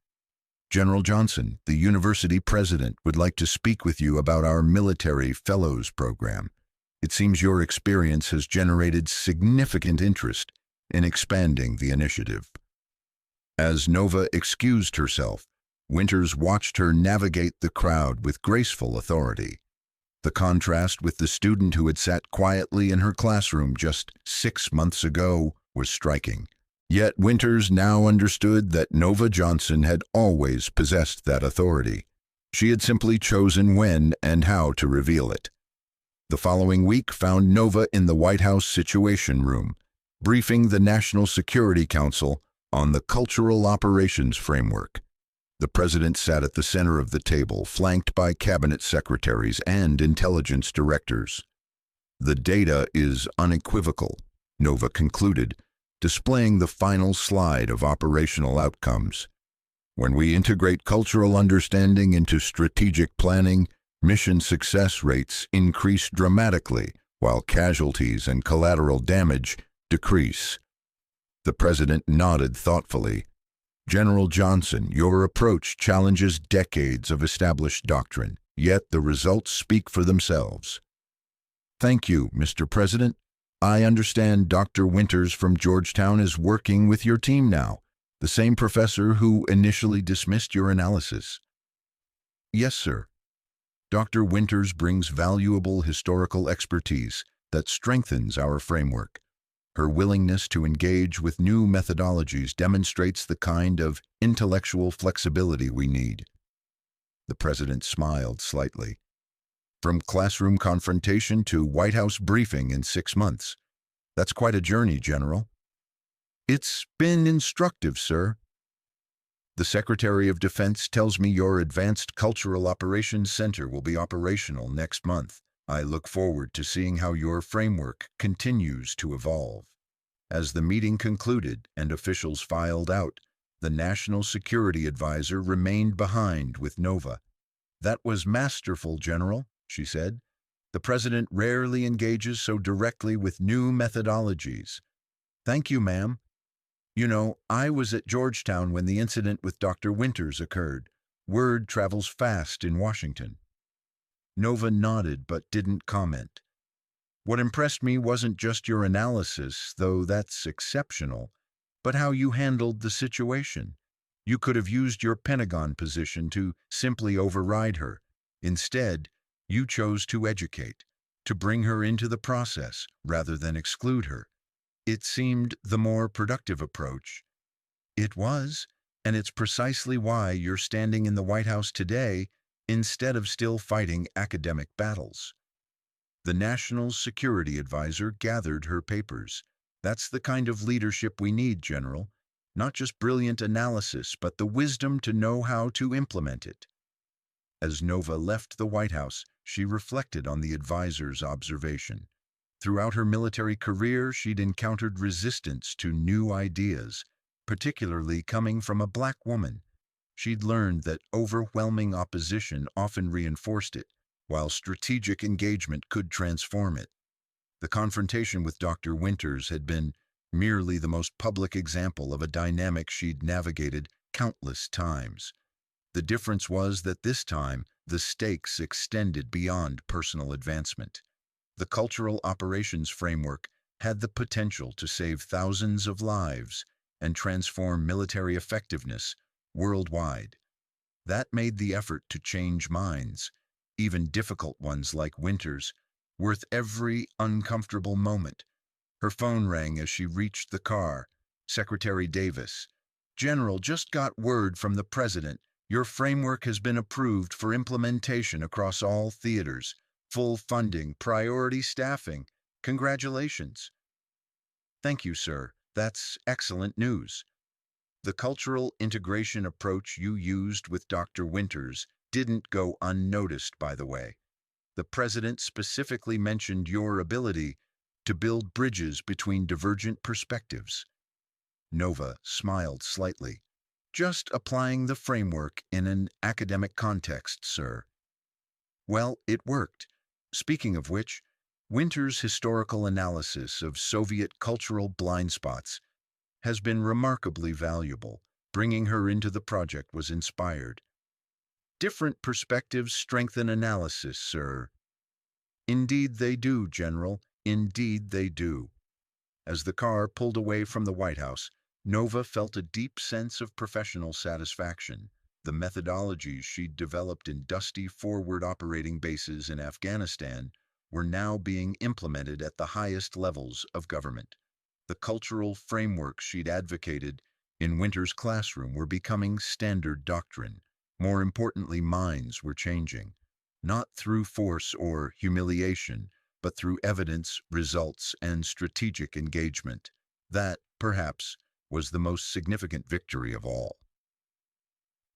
General Johnson, the university president, would like to speak with you about our military fellows program. It seems your experience has generated significant interest in expanding the initiative. As Nova excused herself, Winters watched her navigate the crowd with graceful authority. The contrast with the student who had sat quietly in her classroom just 6 months ago was striking. Yet Winters now understood that Nova Johnson had always possessed that authority. She had simply chosen when and how to reveal it. The following week found Nova in the White House Situation Room, briefing the National Security Council on the Cultural Operations Framework. The president sat at the center of the table, flanked by cabinet secretaries and intelligence directors. The data is unequivocal, Nova concluded, displaying the final slide of operational outcomes. When we integrate cultural understanding into strategic planning, mission success rates increase dramatically, while casualties and collateral damage decrease. The president nodded thoughtfully. General Johnson, your approach challenges decades of established doctrine, yet the results speak for themselves. Thank you, Mr. President. I understand Dr. Winters from Georgetown is working with your team now, the same professor who initially dismissed your analysis. Yes, sir. Dr. Winters brings valuable historical expertise that strengthens our framework. Her willingness to engage with new methodologies demonstrates the kind of intellectual flexibility we need. The president smiled slightly. From classroom confrontation to White House briefing in 6 months. That's quite a journey, General. It's been instructive, sir. The Secretary of Defense tells me your Advanced Cultural Operations Center will be operational next month. I look forward to seeing how your framework continues to evolve. As the meeting concluded and officials filed out, the National Security Advisor remained behind with Nova. "That was masterful, General," she said. "The President rarely engages so directly with new methodologies." "Thank you, ma'am. You know, I was at Georgetown when the incident with Dr. Winters occurred. Word travels fast in Washington." Nova nodded but didn't comment. "What impressed me wasn't just your analysis, though that's exceptional, but how you handled the situation. You could have used your Pentagon position to simply override her. Instead, you chose to educate, to bring her into the process rather than exclude her. It seemed the more productive approach." "It was, and it's precisely why you're standing in the White House today instead of still fighting academic battles." The National Security Advisor gathered her papers. "That's the kind of leadership we need, General. Not just brilliant analysis, but the wisdom to know how to implement it." As Nova left the White House, she reflected on the advisor's observation. Throughout her military career, she'd encountered resistance to new ideas, particularly coming from a black woman. She'd learned that overwhelming opposition often reinforced it, while strategic engagement could transform it. The confrontation with Dr. Winters had been merely the most public example of a dynamic she'd navigated countless times. The difference was that this time, the stakes extended beyond personal advancement. The Cultural Operations Framework had the potential to save thousands of lives and transform military effectiveness worldwide. That made the effort to change minds, even difficult ones like Winters, worth every uncomfortable moment. Her phone rang as she reached the car. Secretary Davis: "General, just got word from the President. Your framework has been approved for implementation across all theaters. Full funding, priority staffing. Congratulations." "Thank you, sir. That's excellent news." The cultural integration approach you used with Dr. Winters didn't go unnoticed, by the way. The President specifically mentioned your ability to build bridges between divergent perspectives. Nova smiled slightly. "Just applying the framework in an academic context, sir." "Well, it worked. Speaking of which, Winters' historical analysis of Soviet cultural blind spots has been remarkably valuable. Bringing her into the project was inspired." "Different perspectives strengthen analysis, sir." "Indeed they do, General. Indeed they do." As the car pulled away from the White House, Nova felt a deep sense of professional satisfaction. The methodologies she'd developed in dusty forward operating bases in Afghanistan were now being implemented at the highest levels of government. The cultural frameworks she'd advocated in Winters' classroom were becoming standard doctrine. More importantly, minds were changing, not through force or humiliation, but through evidence, results, and strategic engagement. That, perhaps, was the most significant victory of all.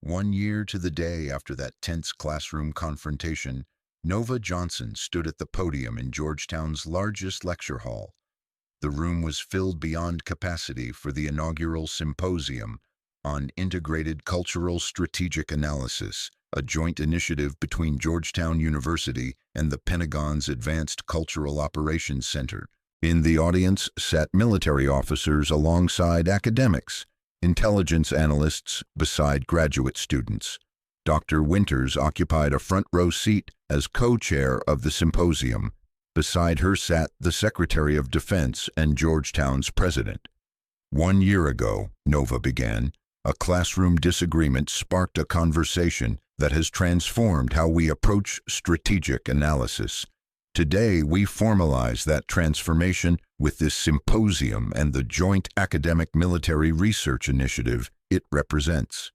1 year to the day after that tense classroom confrontation, Nova Johnson stood at the podium in Georgetown's largest lecture hall. The room was filled beyond capacity for the inaugural symposium on Integrated Cultural Strategic Analysis, a joint initiative between Georgetown University and the Pentagon's Advanced Cultural Operations Center. In the audience sat military officers alongside academics, intelligence analysts beside graduate students. Dr. Winters occupied a front row seat as co-chair of the symposium. Beside her sat the Secretary of Defense and Georgetown's president. 1 year ago, Nova began, a classroom disagreement sparked a conversation that has transformed how we approach strategic analysis. Today, we formalize that transformation with this symposium and the joint academic military research initiative it represents.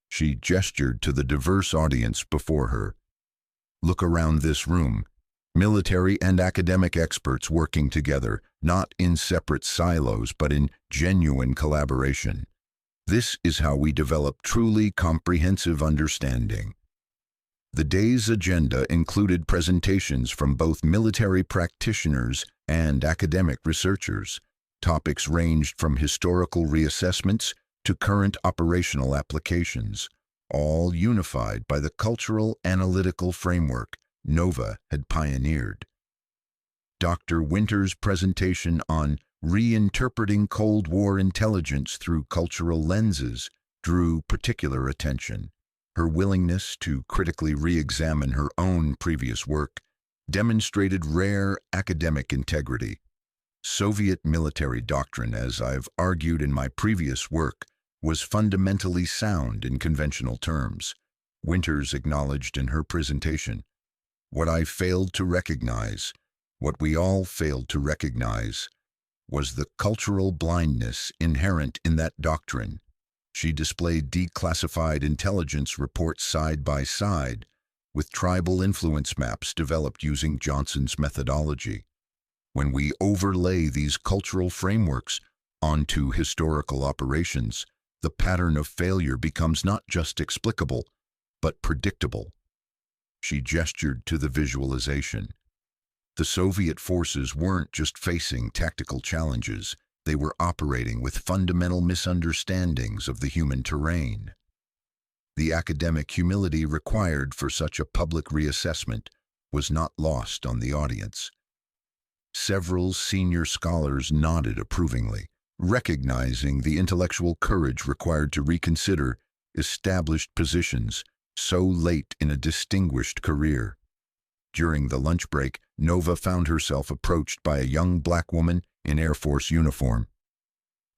She gestured to the diverse audience before her. "Look around this room. Military and academic experts working together, not in separate silos, but in genuine collaboration. This is how we develop truly comprehensive understanding. The day's agenda included presentations from both military practitioners and academic researchers. Topics ranged from historical reassessments to current operational applications, all unified by the cultural analytical framework NOVA had pioneered. Dr. Winter's presentation on reinterpreting Cold War intelligence through cultural lenses drew particular attention. Her willingness to critically re-examine her own previous work demonstrated rare academic integrity. Soviet military doctrine, as I've argued in my previous work, was fundamentally sound in conventional terms. Winters acknowledged in her presentation, "What I failed to recognize, what we all failed to recognize, was the cultural blindness inherent in that doctrine." She displayed declassified intelligence reports side by side with tribal influence maps developed using Johnson's methodology. When we overlay these cultural frameworks onto historical operations, the pattern of failure becomes not just explicable, but predictable. She gestured to the visualization. The Soviet forces weren't just facing tactical challenges, they were operating with fundamental misunderstandings of the human terrain. The academic humility required for such a public reassessment was not lost on the audience. Several senior scholars nodded approvingly, recognizing the intellectual courage required to reconsider established positions so late in a distinguished career. During the lunch break, Nova found herself approached by a young black woman in Air Force uniform.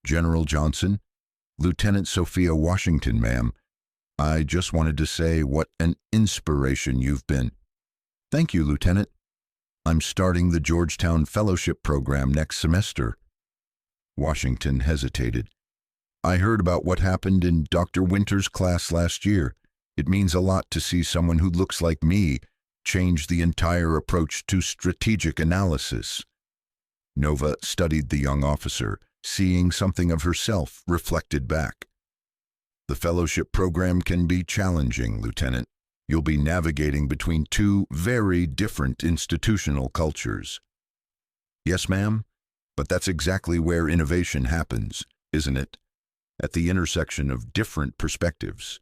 "General Johnson, Lieutenant Sophia Washington, ma'am. I just wanted to say what an inspiration you've been." "Thank you, Lieutenant. I'm starting the Georgetown Fellowship Program next semester." Washington hesitated. "I heard about what happened in Dr. Winter's class last year. It means a lot to see someone who looks like me change the entire approach to strategic analysis." Nova studied the young officer, seeing something of herself reflected back. "The fellowship program can be challenging, Lieutenant. You'll be navigating between two very different institutional cultures." "Yes, ma'am, but that's exactly where innovation happens, isn't it? At the intersection of different perspectives."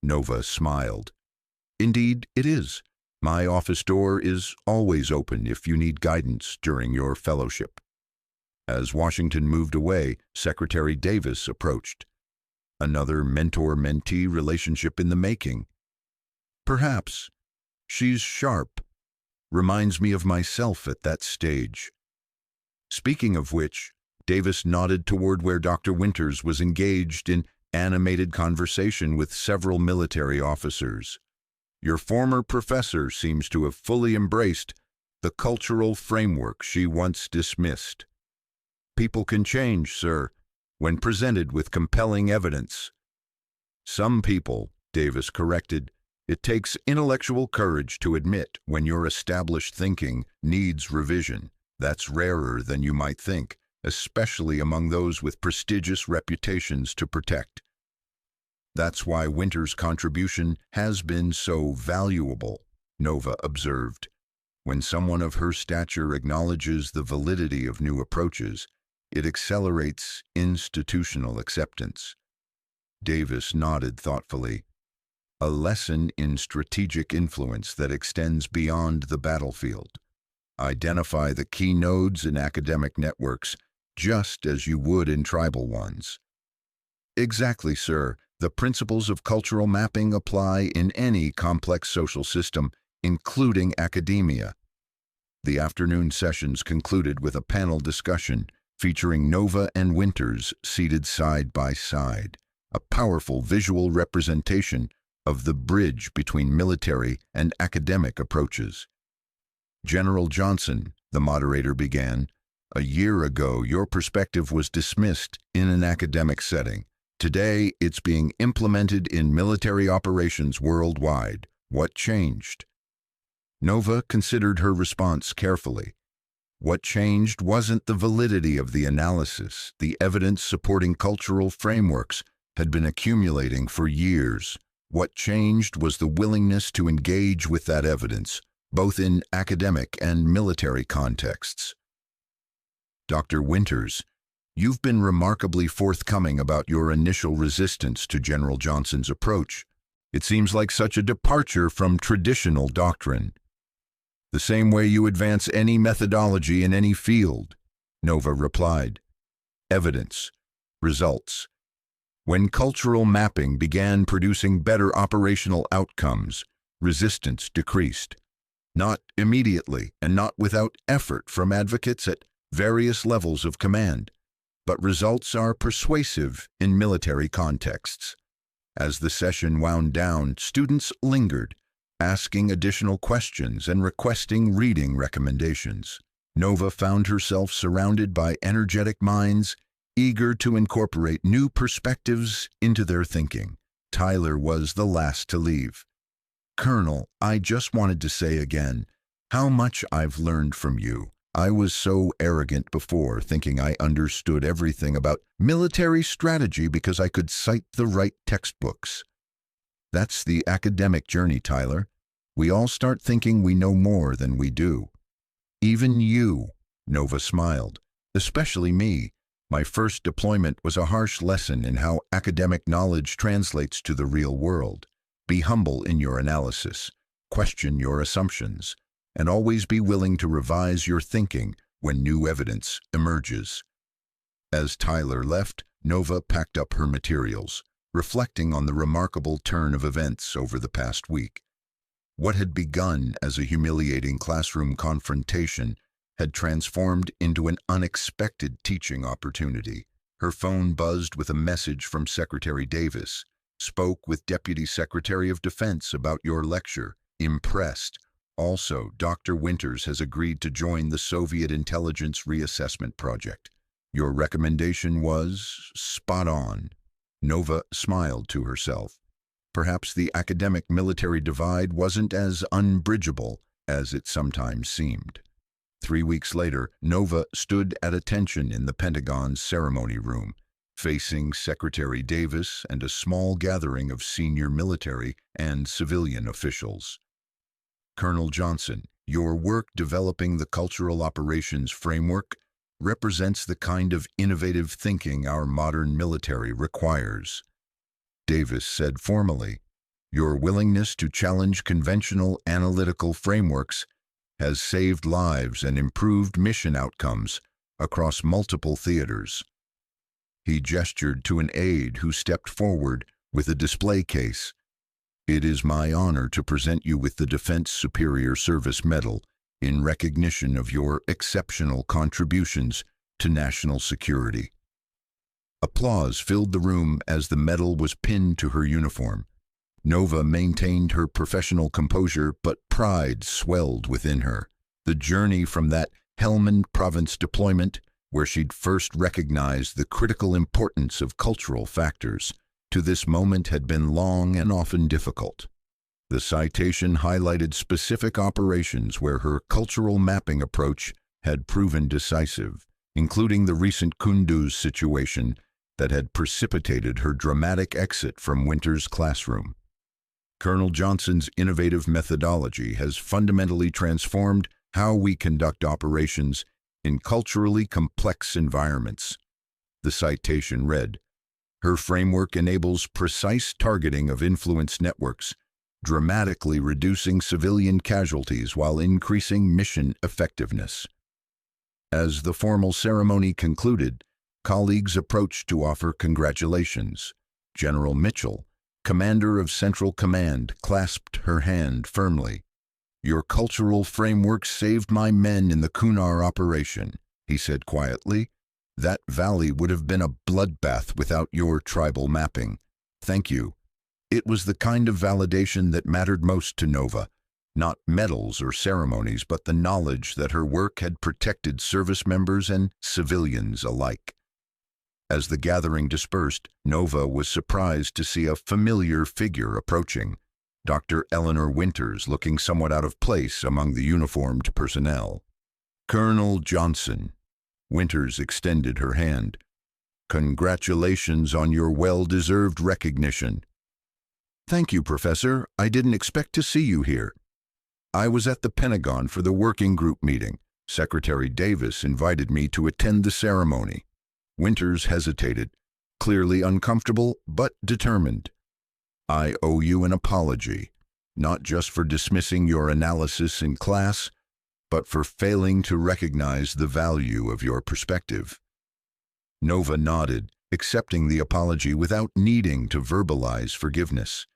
Nova smiled. "Indeed, it is. My office door is always open if you need guidance during your fellowship." As Washington moved away, Secretary Davis approached. "Another mentor-mentee relationship in the making." "Perhaps. She's sharp. Reminds me of myself at that stage." Speaking of which, Davis nodded toward where Dr. Winters was engaged in animated conversation with several military officers. "Your former professor seems to have fully embraced the cultural framework she once dismissed." "People can change, sir, when presented with compelling evidence." "Some people," Davis corrected. "It takes intellectual courage to admit when your established thinking needs revision. That's rarer than you might think, especially among those with prestigious reputations to protect." "That's why Winter's contribution has been so valuable," Nova observed. "When someone of her stature acknowledges the validity of new approaches, it accelerates institutional acceptance." Davis nodded thoughtfully. "A lesson in strategic influence that extends beyond the battlefield. Identify the key nodes in academic networks, just as you would in tribal ones." "Exactly, sir. The principles of cultural mapping apply in any complex social system, including academia." The afternoon sessions concluded with a panel discussion featuring Nova and Winters seated side by side, a powerful visual representation of the bridge between military and academic approaches. "General Johnson," the moderator began, "a year ago your perspective was dismissed in an academic setting. Today, it's being implemented in military operations worldwide. What changed?" Nova considered her response carefully. What changed wasn't the validity of the analysis, the evidence supporting cultural frameworks had been accumulating for years. What changed was the willingness to engage with that evidence, both in academic and military contexts. Dr. Winters, you've been remarkably forthcoming about your initial resistance to General Johnson's approach. It seems like such a departure from traditional doctrine. The same way you advance any methodology in any field, Nova replied. Evidence. Results. When cultural mapping began producing better operational outcomes, resistance decreased. Not immediately and not without effort from advocates at various levels of command, but results are persuasive in military contexts. As the session wound down, students lingered, asking additional questions and requesting reading recommendations. Nova found herself surrounded by energetic minds, eager to incorporate new perspectives into their thinking. Tyler was the last to leave. Colonel, I just wanted to say again how much I've learned from you. I was so arrogant before, thinking I understood everything about military strategy because I could cite the right textbooks. That's the academic journey, Tyler. We all start thinking we know more than we do. Even you, Nova smiled, especially me. My first deployment was a harsh lesson in how academic knowledge translates to the real world. Be humble in your analysis, question your assumptions, and always be willing to revise your thinking when new evidence emerges. As Tyler left, Nova packed up her materials, reflecting on the remarkable turn of events over the past week. What had begun as a humiliating classroom confrontation had transformed into an unexpected teaching opportunity. Her phone buzzed with a message from Secretary Davis. Spoke with Deputy Secretary of Defense about your lecture. Impressed. Also, Dr. Winters has agreed to join the Soviet Intelligence Reassessment Project. Your recommendation was spot on. Nova smiled to herself. Perhaps the academic-military divide wasn't as unbridgeable as it sometimes seemed. 3 weeks later, Nova stood at attention in the Pentagon's ceremony room, facing Secretary Davis and a small gathering of senior military and civilian officials. Colonel Johnson, your work developing the Cultural Operations Framework represents the kind of innovative thinking our modern military requires. Davis said formally, your willingness to challenge conventional analytical frameworks has saved lives and improved mission outcomes across multiple theaters. He gestured to an aide who stepped forward with a display case. It is my honor to present you with the Defense Superior Service Medal in recognition of your exceptional contributions to national security. Applause filled the room as the medal was pinned to her uniform. Nova maintained her professional composure, but pride swelled within her. The journey from that Helmand Province deployment, where she'd first recognized the critical importance of cultural factors, to this moment had been long and often difficult. The citation highlighted specific operations where her cultural mapping approach had proven decisive, including the recent Kunduz situation that had precipitated her dramatic exit from Winters' classroom. Colonel Johnson's innovative methodology has fundamentally transformed how we conduct operations in culturally complex environments. The citation read, her framework enables precise targeting of influence networks, dramatically reducing civilian casualties while increasing mission effectiveness. As the formal ceremony concluded, colleagues approached to offer congratulations. General Mitchell, commander of Central Command, clasped her hand firmly. Your cultural framework saved my men in the Kunar operation, he said quietly. That valley would have been a bloodbath without your tribal mapping. Thank you. It was the kind of validation that mattered most to Nova, not medals or ceremonies, but the knowledge that her work had protected service members and civilians alike. As the gathering dispersed, Nova was surprised to see a familiar figure approaching, Dr. Eleanor Winters looking somewhat out of place among the uniformed personnel. Colonel Johnson. Winters extended her hand. Congratulations on your well-deserved recognition. Thank you, Professor. I didn't expect to see you here. I was at the Pentagon for the working group meeting. Secretary Davis invited me to attend the ceremony. Winters hesitated, clearly uncomfortable but determined. I owe you an apology, not just for dismissing your analysis in class, but for failing to recognize the value of your perspective. Nova nodded, accepting the apology without needing to verbalize forgiveness.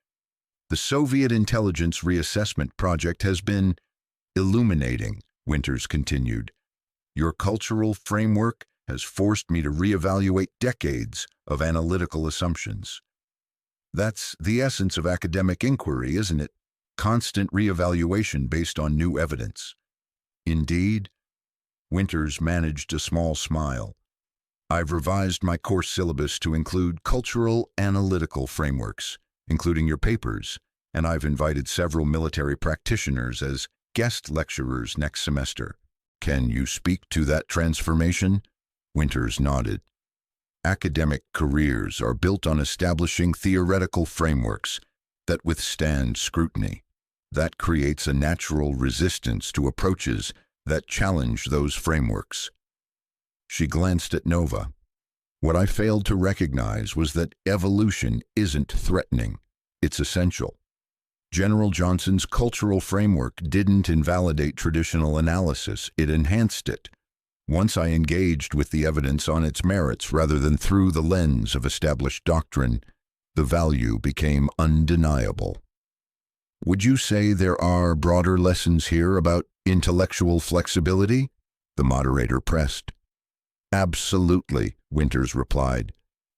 The Soviet intelligence reassessment project has been illuminating, Winters continued. Your cultural framework has forced me to reevaluate decades of analytical assumptions. That's the essence of academic inquiry, isn't it? Constant reevaluation based on new evidence. Indeed, Winters managed a small smile. I've revised my course syllabus to include cultural analytical frameworks, including your papers, and I've invited several military practitioners as guest lecturers next semester. Can you speak to that transformation? Winters nodded. Academic careers are built on establishing theoretical frameworks that withstand scrutiny. That creates a natural resistance to approaches that challenge those frameworks. She glanced at Nova. What I failed to recognize was that evolution isn't threatening, it's essential. General Johnson's cultural framework didn't invalidate traditional analysis, it enhanced it. Once I engaged with the evidence on its merits rather than through the lens of established doctrine, the value became undeniable. Would you say there are broader lessons here about intellectual flexibility? The moderator pressed. Absolutely, Winters replied.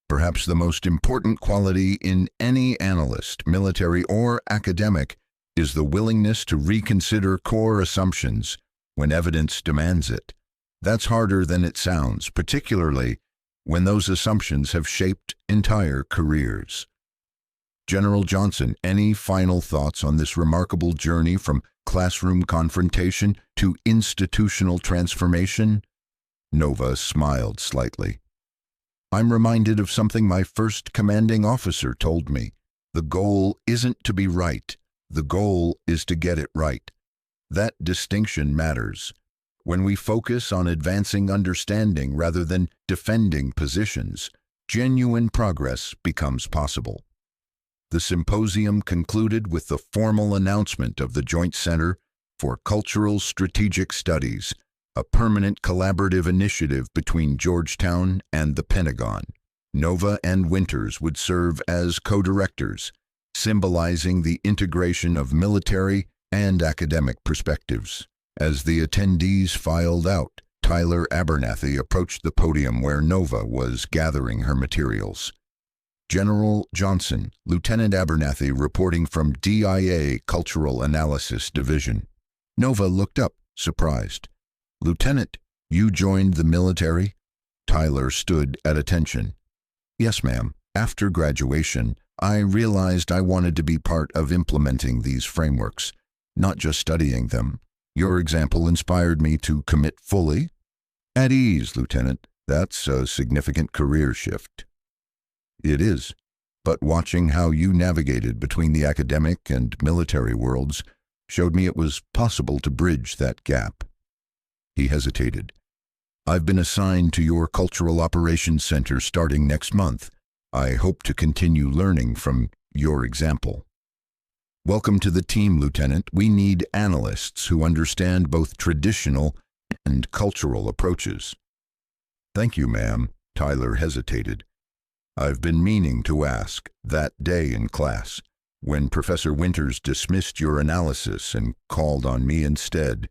Perhaps the most important quality in any analyst, military or academic, is the willingness to reconsider core assumptions when evidence demands it. That's harder than it sounds, particularly when those assumptions have shaped entire careers. General Johnson, any final thoughts on this remarkable journey from classroom confrontation to institutional transformation? Nova smiled slightly. I'm reminded of something my first commanding officer told me. The goal isn't to be right. The goal is to get it right. That distinction matters. When we focus on advancing understanding rather than defending positions, genuine progress becomes possible. The symposium concluded with the formal announcement of the Joint Center for Cultural Strategic Studies, a permanent collaborative initiative between Georgetown and the Pentagon. Nova and Winters would serve as co-directors, symbolizing the integration of military and academic perspectives. As the attendees filed out, Tyler Abernathy approached the podium where Nova was gathering her materials. General Johnson, Lieutenant Abernathy reporting from DIA Cultural Analysis Division. Nova looked up, surprised. Lieutenant, you joined the military? Tyler stood at attention. Yes, ma'am. After graduation, I realized I wanted to be part of implementing these frameworks, not just studying them. Your example inspired me to commit fully. At ease, Lieutenant. That's a significant career shift. It is. But watching how you navigated between the academic and military worlds showed me it was possible to bridge that gap. He hesitated. I've been assigned to your Cultural Operations Center starting next month. I hope to continue learning from your example. Welcome to the team, Lieutenant. We need analysts who understand both traditional and cultural approaches. Thank you, ma'am. Tyler hesitated. I've been meaning to ask, that day in class, when Professor Winters dismissed your analysis and called on me instead,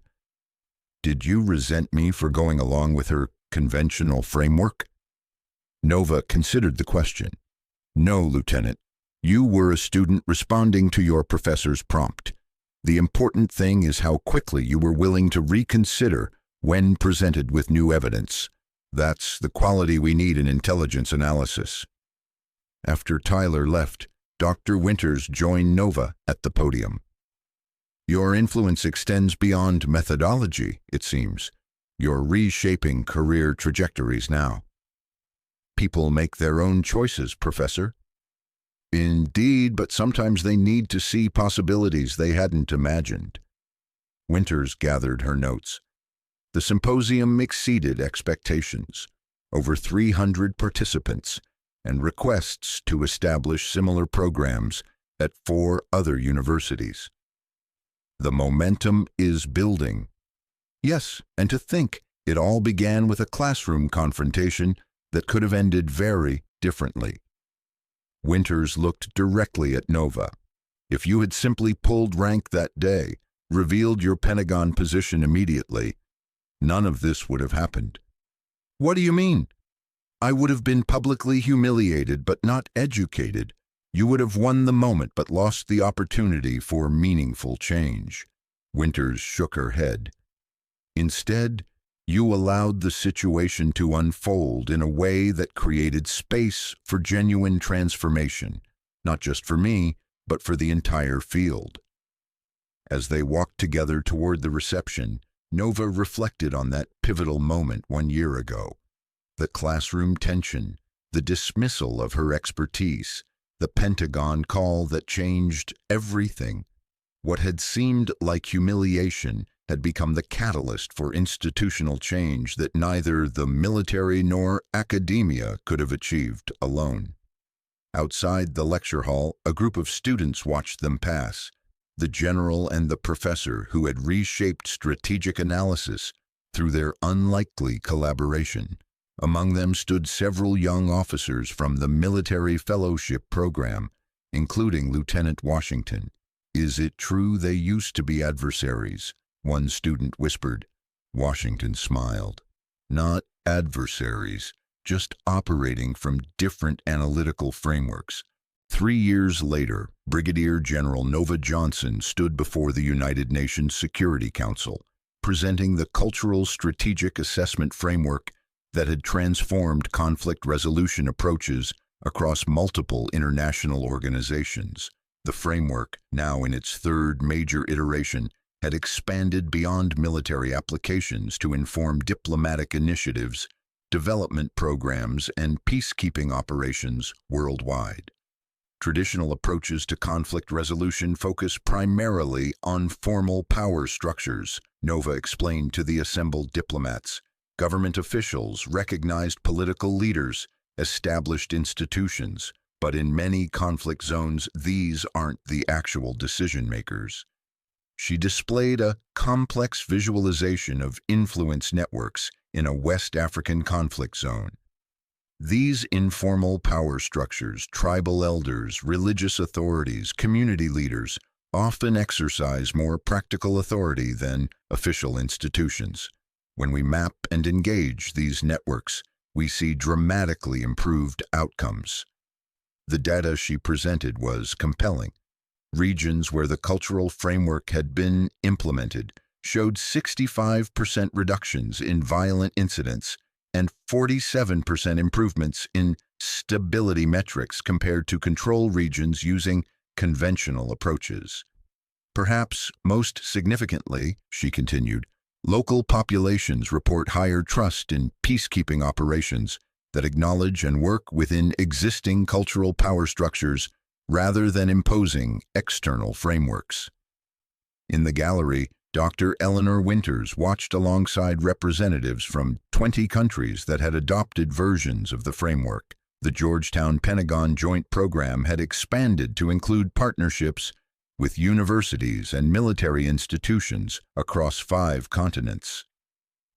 did you resent me for going along with her conventional framework? Nova considered the question. No, Lieutenant. You were a student responding to your professor's prompt. The important thing is how quickly you were willing to reconsider when presented with new evidence. That's the quality we need in intelligence analysis. After Tyler left, Dr. Winters joined Nova at the podium. Your influence extends beyond methodology, it seems. You're reshaping career trajectories now. people make their own choices, Professor. Indeed, but sometimes they need to see possibilities they hadn't imagined. Winters gathered her notes. The symposium exceeded expectations. Over 300 participants and requests to establish similar programs at 4 other universities. The momentum is building. Yes, and to think, it all began with a classroom confrontation that could have ended very differently. Winters looked directly at Nova. If you had simply pulled rank that day, revealed your Pentagon position immediately, none of this would have happened. What do you mean? I would have been publicly humiliated but not educated. You would have won the moment but lost the opportunity for meaningful change. Winters shook her head. Instead, you allowed the situation to unfold in a way that created space for genuine transformation, not just for me, but for the entire field. As they walked together toward the reception, Nova reflected on that pivotal moment 1 year ago. The classroom tension, the dismissal of her expertise, the Pentagon call that changed everything. What had seemed like humiliation had become the catalyst for institutional change that neither the military nor academia could have achieved alone. Outside the lecture hall, a group of students watched them pass. The general and the professor who had reshaped strategic analysis through their unlikely collaboration. Among them stood several young officers from the military fellowship program, including Lieutenant Washington. Is it true they used to be adversaries? One student whispered. Washington smiled. Not adversaries, just operating from different analytical frameworks. 3 years later, Brigadier General Nova Johnson stood before the United Nations Security Council, presenting the Cultural Strategic Assessment Framework that had transformed conflict resolution approaches across multiple international organizations. The framework, now in its 3rd major iteration, had expanded beyond military applications to inform diplomatic initiatives, development programs, and peacekeeping operations worldwide. Traditional approaches to conflict resolution focus primarily on formal power structures, Nova explained to the assembled diplomats. Government officials, recognized political leaders, established institutions, but in many conflict zones, these aren't the actual decision makers. She displayed a complex visualization of influence networks in a West African conflict zone. These informal power structures, tribal elders, religious authorities, community leaders, often exercise more practical authority than official institutions. When we map and engage these networks, we see dramatically improved outcomes. The data she presented was compelling. Regions where the cultural framework had been implemented showed 65% reductions in violent incidents and 47% improvements in stability metrics compared to control regions using conventional approaches. Perhaps most significantly, she continued, local populations report higher trust in peacekeeping operations that acknowledge and work within existing cultural power structures rather than imposing external frameworks. In the gallery, Dr. Eleanor Winters watched alongside representatives from 20 countries that had adopted versions of the framework. The Georgetown Pentagon Joint Program had expanded to include partnerships with universities and military institutions across 5 continents.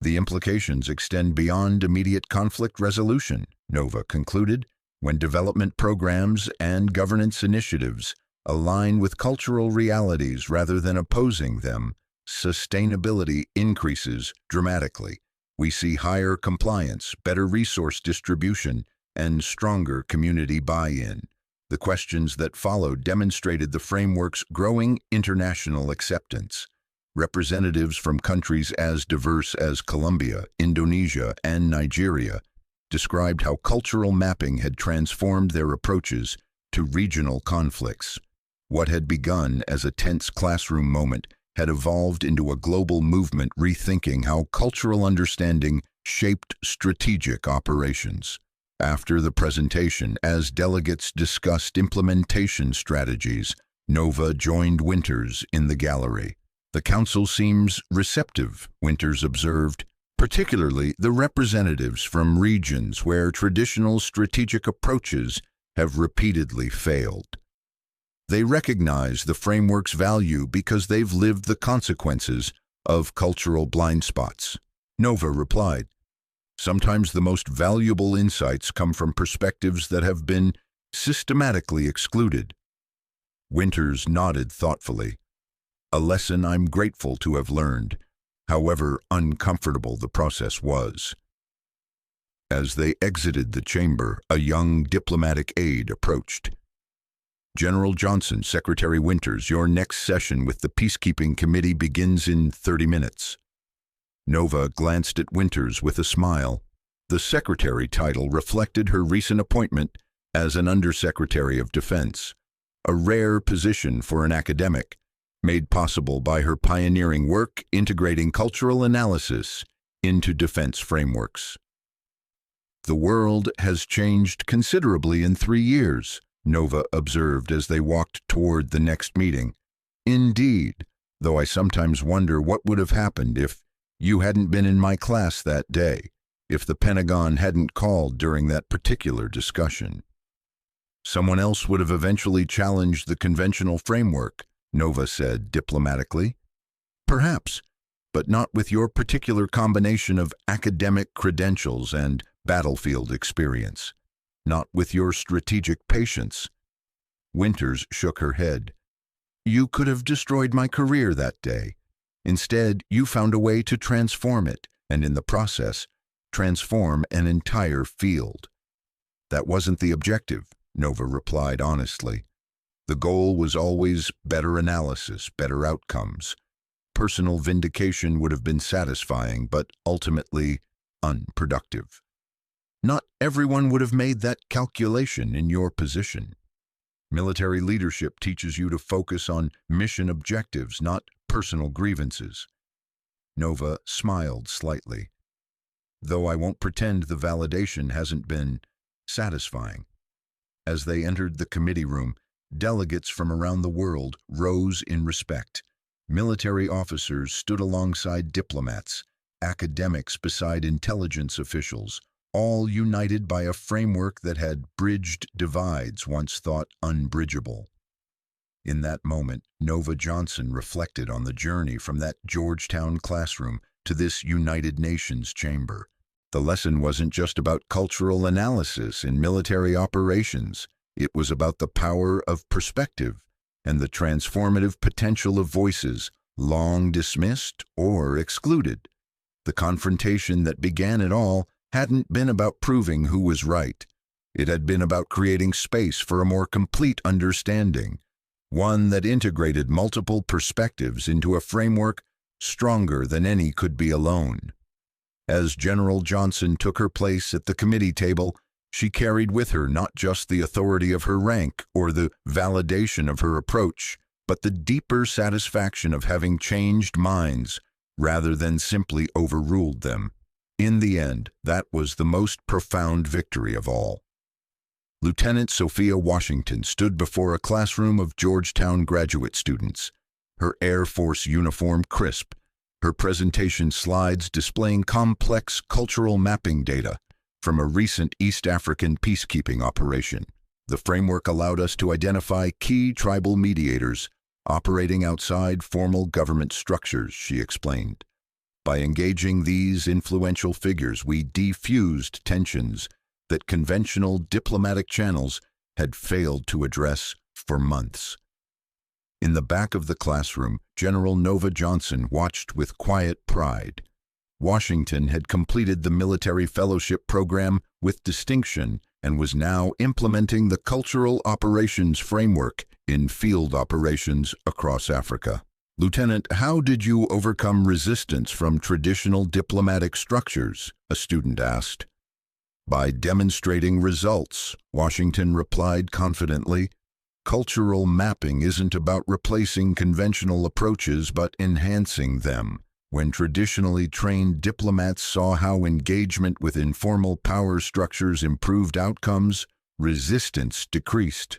The implications extend beyond immediate conflict resolution, Nova concluded, when development programs and governance initiatives align with cultural realities rather than opposing them. Sustainability increases dramatically. We see higher compliance, better resource distribution, and stronger community buy-in. The questions that followed demonstrated the framework's growing international acceptance. Representatives from countries as diverse as Colombia, Indonesia, and Nigeria described how cultural mapping had transformed their approaches to regional conflicts. What had begun as a tense classroom moment had evolved into a global movement rethinking how cultural understanding shaped strategic operations. After the presentation, as delegates discussed implementation strategies, Nova joined Winters in the gallery. "The council seems receptive," Winters observed, "particularly the representatives from regions where traditional strategic approaches have repeatedly failed. They recognize the framework's value because they've lived the consequences of cultural blind spots." Nova replied, "Sometimes the most valuable insights come from perspectives that have been systematically excluded." Winters nodded thoughtfully. "A lesson I'm grateful to have learned, however uncomfortable the process was." As they exited the chamber, a young diplomatic aide approached. "General Johnson, Secretary Winters, your next session with the Peacekeeping Committee begins in 30 minutes. Nova glanced at Winters with a smile. The secretary title reflected her recent appointment as an Undersecretary of Defense, a rare position for an academic, made possible by her pioneering work integrating cultural analysis into defense frameworks. "The world has changed considerably in 3 years, Nova observed as they walked toward the next meeting. "Indeed, though I sometimes wonder what would have happened if you hadn't been in my class that day, if the Pentagon hadn't called during that particular discussion. Someone else would have eventually challenged the conventional framework," Nova said diplomatically. "Perhaps, but not with your particular combination of academic credentials and battlefield experience. Not with your strategic patience." Winters shook her head. "You could have destroyed my career that day. Instead, you found a way to transform it, and in the process, transform an entire field." "That wasn't the objective," Nova replied honestly. "The goal was always better analysis, better outcomes. Personal vindication would have been satisfying, but ultimately unproductive. Not everyone would have made that calculation in your position. Military leadership teaches you to focus on mission objectives, not personal grievances." Nova smiled slightly. "Though I won't pretend the validation hasn't been satisfying." As they entered the committee room, delegates from around the world rose in respect. Military officers stood alongside diplomats, academics beside intelligence officials, all united by a framework that had bridged divides once thought unbridgeable. In that moment, Nova Johnson reflected on the journey from that Georgetown classroom to this United Nations chamber. The lesson wasn't just about cultural analysis in military operations. It was about the power of perspective and the transformative potential of voices long dismissed or excluded. The confrontation that began it all hadn't been about proving who was right. It had been about creating space for a more complete understanding, one that integrated multiple perspectives into a framework stronger than any could be alone. As General Johnson took her place at the committee table, she carried with her not just the authority of her rank or the validation of her approach, but the deeper satisfaction of having changed minds rather than simply overruled them. In the end, that was the most profound victory of all. Lieutenant Sophia Washington stood before a classroom of Georgetown graduate students, her Air Force uniform crisp, her presentation slides displaying complex cultural mapping data from a recent East African peacekeeping operation. The framework allowed us to identify key tribal mediators operating outside formal government structures, she explained. By engaging these influential figures, we defused tensions that conventional diplomatic channels had failed to address for months. In the back of the classroom, General Nova Johnson watched with quiet pride. Washington had completed the military fellowship program with distinction and was now implementing the cultural operations framework in field operations across Africa. "Lieutenant, how did you overcome resistance from traditional diplomatic structures?" a student asked. "By demonstrating results," Washington replied confidently. "Cultural mapping isn't about replacing conventional approaches but enhancing them." When traditionally trained diplomats saw how engagement with informal power structures improved outcomes, resistance decreased.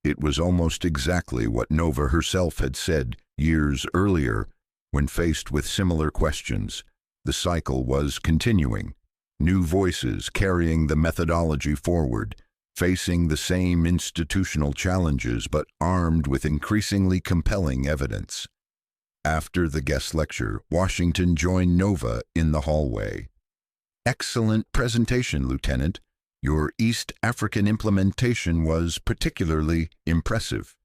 It was almost exactly what Nova herself had said years earlier when faced with similar questions. The cycle was continuing. New voices carrying the methodology forward, facing the same institutional challenges but armed with increasingly compelling evidence. After the guest lecture, Washington joined Nova in the hallway. "Excellent presentation, Lieutenant. Your East African implementation was particularly impressive."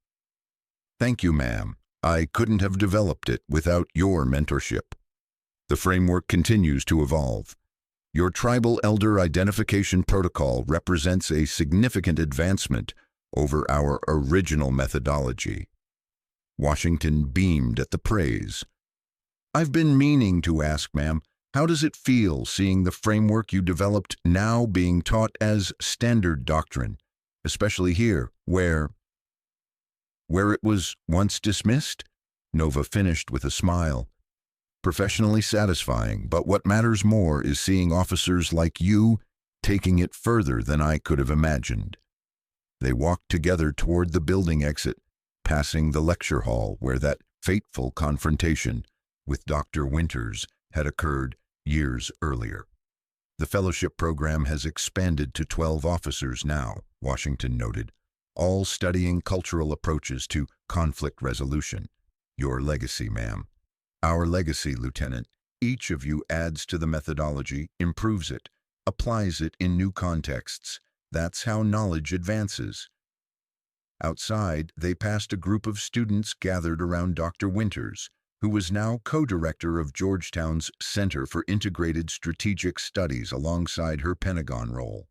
"Thank you, ma'am. I couldn't have developed it without your mentorship. The framework continues to evolve. Your tribal elder identification protocol represents a significant advancement over our original methodology." Washington beamed at the praise. "I've been meaning to ask, ma'am, how does it feel seeing the framework you developed now being taught as standard doctrine, especially here, where it was once dismissed?" Nova finished with a smile. "Professionally satisfying, but what matters more is seeing officers like you taking it further than I could have imagined." They walked together toward the building exit, passing the lecture hall where that fateful confrontation with Dr. Winters had occurred years earlier. "The fellowship program has expanded to 12 officers now," Washington noted, "all studying cultural approaches to conflict resolution. Your legacy, ma'am." "Our legacy, Lieutenant. Each of you adds to the methodology, improves it, applies it in new contexts. That's how knowledge advances." Outside, they passed a group of students gathered around Dr. Winters, who was now co-director of Georgetown's Center for Integrated Strategic Studies alongside her Pentagon role.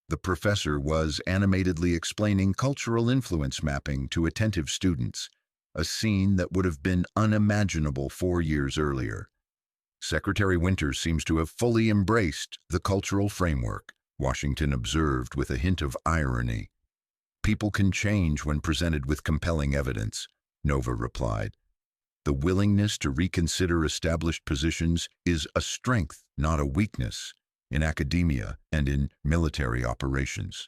The professor was animatedly explaining cultural influence mapping to attentive students, a scene that would have been unimaginable 4 years earlier. "Secretary Winters seems to have fully embraced the cultural framework," Washington observed with a hint of irony. "People can change when presented with compelling evidence," Nova replied. "The willingness to reconsider established positions is a strength, not a weakness, in academia and in military operations."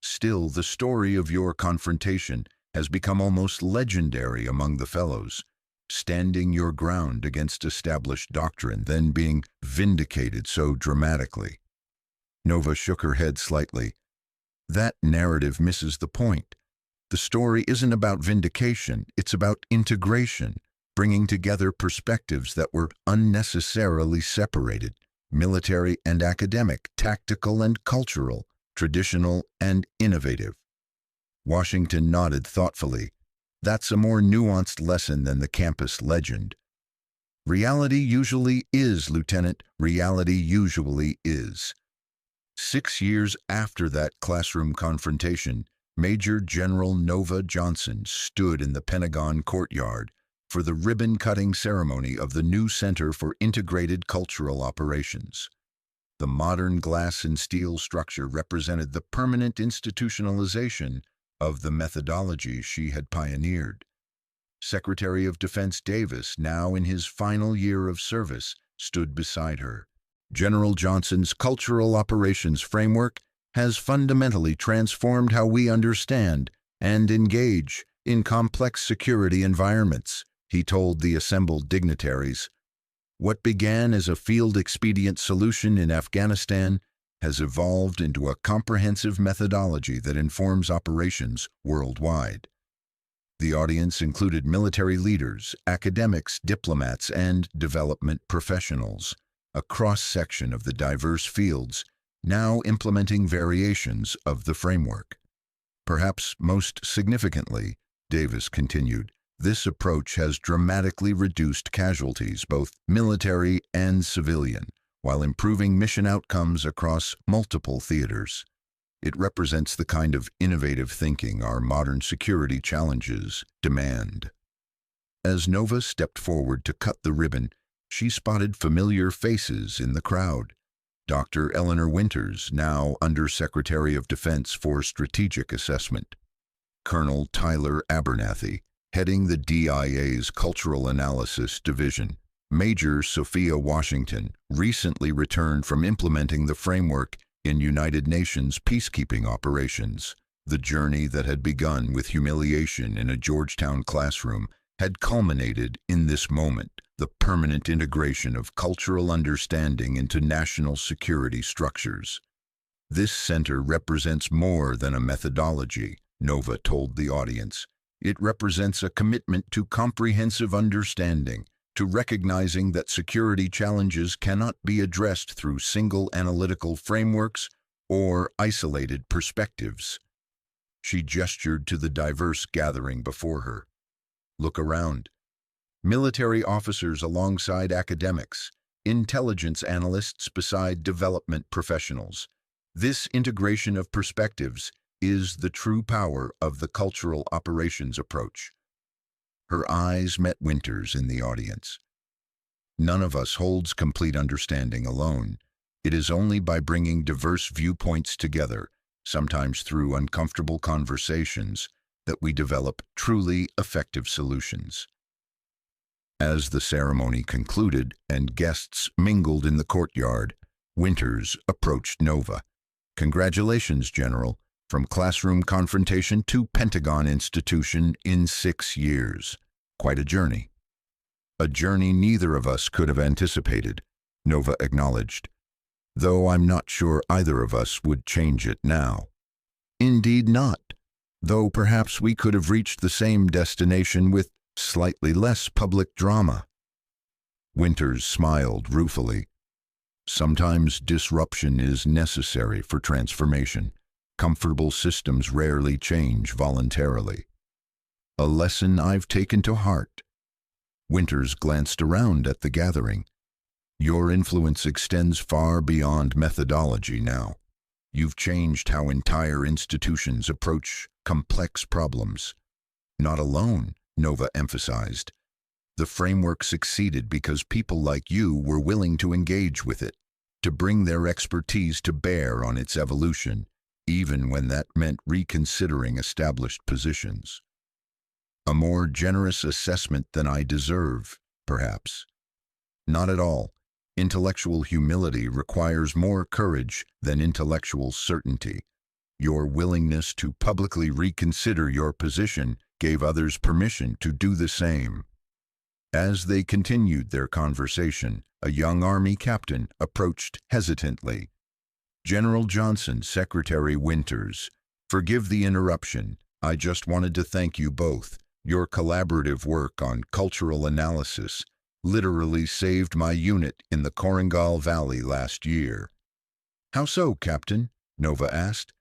Still, the story of your confrontation has become almost legendary among the fellows, standing your ground against established doctrine, then being vindicated so dramatically. Nova shook her head slightly. "That narrative misses the point. The story isn't about vindication, it's about integration, bringing together perspectives that were unnecessarily separated, military and academic, tactical and cultural, traditional and innovative." Washington nodded thoughtfully. "That's a more nuanced lesson than the campus legend." "Reality usually is, Lieutenant. Reality usually is." 6 years after that classroom confrontation, Major General Nova Johnson stood in the Pentagon courtyard for the ribbon-cutting ceremony of the new Center for Integrated Cultural Operations. The modern glass and steel structure represented the permanent institutionalization of the methodology she had pioneered. Secretary of Defense Davis, now in his final year of service, stood beside her. "General Johnson's cultural operations framework has fundamentally transformed how we understand and engage in complex security environments," he told the assembled dignitaries. "What began as a field expedient solution in Afghanistan has evolved into a comprehensive methodology that informs operations worldwide." The audience included military leaders, academics, diplomats, and development professionals, a cross-section of the diverse fields now implementing variations of the framework. "Perhaps most significantly," Davis continued, "this approach has dramatically reduced casualties, both military and civilian, while improving mission outcomes across multiple theaters. It represents the kind of innovative thinking our modern security challenges demand." As Nova stepped forward to cut the ribbon, she spotted familiar faces in the crowd. Dr. Eleanor Winters, now Under-Secretary of Defense for Strategic Assessment. Colonel Tyler Abernathy, heading the DIA's Cultural Analysis Division. Major Sophia Washington recently returned from implementing the framework in United Nations peacekeeping operations. The journey that had begun with humiliation in a Georgetown classroom had culminated in this moment, the permanent integration of cultural understanding into national security structures. This center represents more than a methodology, Nova told the audience. It represents a commitment to comprehensive understanding, to recognizing that security challenges cannot be addressed through single analytical frameworks or isolated perspectives. She gestured to the diverse gathering before her. Look around. Military officers alongside academics, intelligence analysts beside development professionals. This integration of perspectives is the true power of the cultural operations approach. Her eyes met Winters in the audience. None of us holds complete understanding alone. It is only by bringing diverse viewpoints together, sometimes through uncomfortable conversations, that we develop truly effective solutions. As the ceremony concluded and guests mingled in the courtyard, Winters approached Nova. Congratulations, General. From classroom confrontation to Pentagon institution in 6 years. Quite a journey. A journey neither of us could have anticipated, Nova acknowledged, though I'm not sure either of us would change it now. Indeed not, though perhaps we could have reached the same destination with slightly less public drama. Winters smiled ruefully. Sometimes disruption is necessary for transformation. Comfortable systems rarely change voluntarily. A lesson I've taken to heart. Winters glanced around at the gathering. Your influence extends far beyond methodology now. You've changed how entire institutions approach complex problems. Not alone, Nova emphasized. The framework succeeded because people like you were willing to engage with it, to bring their expertise to bear on its evolution, even when that meant reconsidering established positions. A more generous assessment than I deserve, perhaps. Not at all. Intellectual humility requires more courage than intellectual certainty. Your willingness to publicly reconsider your position gave others permission to do the same. As they continued their conversation, a young Army captain approached hesitantly. General Johnson, Secretary Winters, forgive the interruption. I just wanted to thank you both. Your collaborative work on cultural analysis literally saved my unit in the Korengal Valley last year. How so, Captain? Nova asked.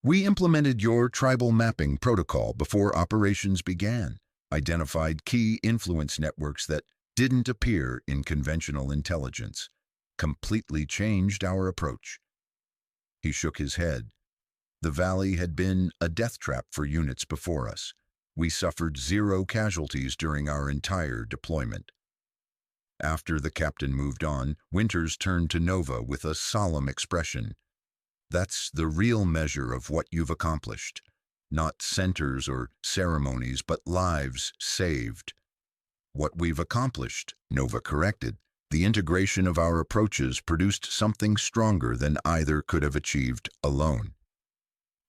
We implemented your tribal mapping protocol before operations began, identified key influence networks that didn't appear in conventional intelligence, completely changed our approach. He shook his head. The valley had been a death trap for units before us. We suffered 0 casualties during our entire deployment. After the captain moved on, Winters turned to Nova with a solemn expression. That's the real measure of what you've accomplished. Not centers or ceremonies, but lives saved. What we've accomplished, Nova corrected. The integration of our approaches produced something stronger than either could have achieved alone.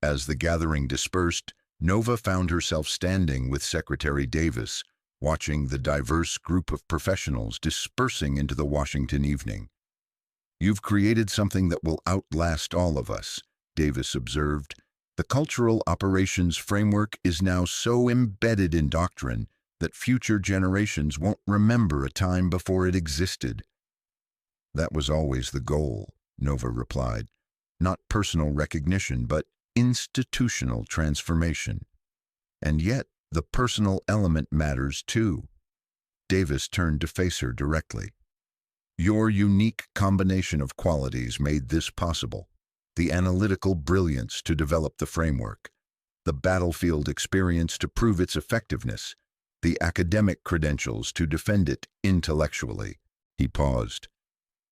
As the gathering dispersed, Nova found herself standing with Secretary Davis, watching the diverse group of professionals dispersing into the Washington evening. You've created something that will outlast all of us, Davis observed. The cultural operations framework is now so embedded in doctrine that future generations won't remember a time before it existed. That was always the goal, Nova replied. Not personal recognition, but institutional transformation. And yet, the personal element matters too. Davis turned to face her directly. Your unique combination of qualities made this possible. The analytical brilliance to develop the framework, the battlefield experience to prove its effectiveness, the academic credentials to defend it intellectually. He paused.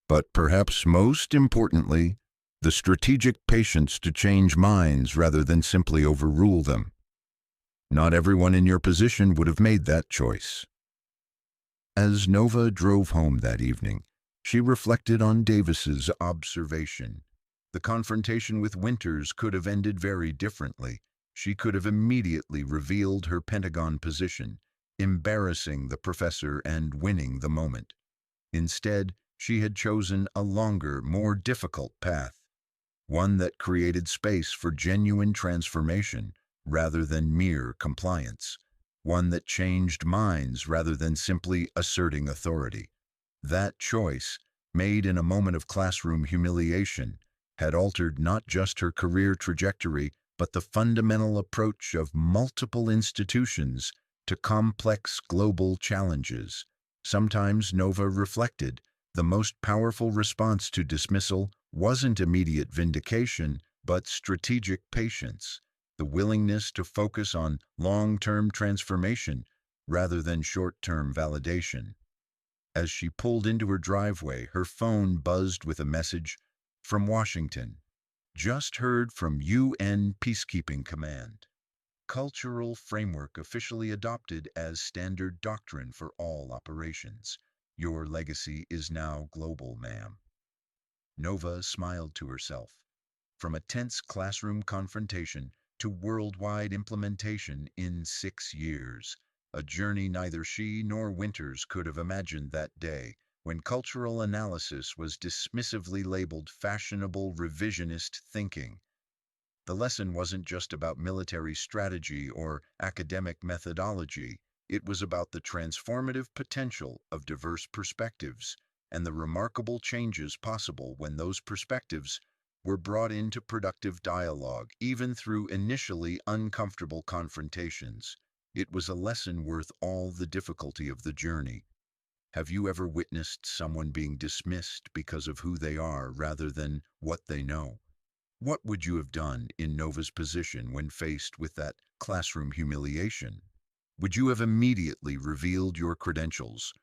But perhaps most importantly, the strategic patience to change minds rather than simply overrule them. Not everyone in your position would have made that choice. As Nova drove home that evening, she reflected on Davis's observation. The confrontation with Winters could have ended very differently. She could have immediately revealed her Pentagon position, embarrassing the professor and winning the moment. Instead, she had chosen a longer, more difficult path, one that created space for genuine transformation rather than mere compliance, one that changed minds rather than simply asserting authority. That choice, made in a moment of classroom humiliation, had altered not just her career trajectory, but the fundamental approach of multiple institutions to complex global challenges. Sometimes, Nova reflected, the most powerful response to dismissal wasn't immediate vindication, but strategic patience, the willingness to focus on long-term transformation rather than short-term validation. As she pulled into her driveway, her phone buzzed with a message from Washington. Just heard from UN Peacekeeping Command. Cultural framework officially adopted as standard doctrine for all operations. Your legacy is now global, ma'am. Nova smiled to herself. From a tense classroom confrontation to worldwide implementation in 6 years, a journey neither she nor Winters could have imagined that day, when cultural analysis was dismissively labeled fashionable revisionist thinking. The lesson wasn't just about military strategy or academic methodology. It was about the transformative potential of diverse perspectives and the remarkable changes possible when those perspectives were brought into productive dialogue, even through initially uncomfortable confrontations. It was a lesson worth all the difficulty of the journey. Have you ever witnessed someone being dismissed because of who they are rather than what they know? What would you have done in Nova's position when faced with that classroom humiliation? Would you have immediately revealed your credentials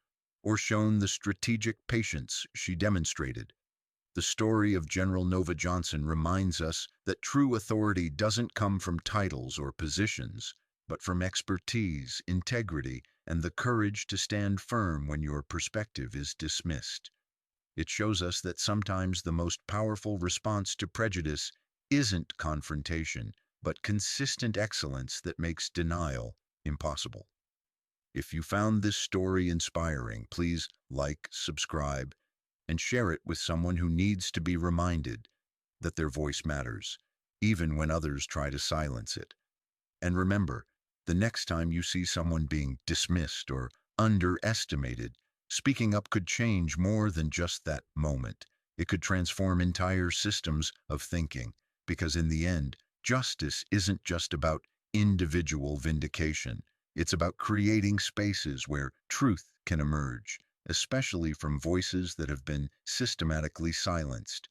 or shown the strategic patience she demonstrated? The story of General Nova Johnson reminds us that true authority doesn't come from titles or positions, but from expertise, integrity, and the courage to stand firm when your perspective is dismissed. It shows us that sometimes the most powerful response to prejudice isn't confrontation, but consistent excellence that makes denial impossible. If you found this story inspiring, please like, subscribe, and share it with someone who needs to be reminded that their voice matters, even when others try to silence it. And remember, the next time you see someone being dismissed or underestimated, speaking up could change more than just that moment. It could transform entire systems of thinking, because in the end, justice isn't just about individual vindication. It's about creating spaces where truth can emerge, especially from voices that have been systematically silenced.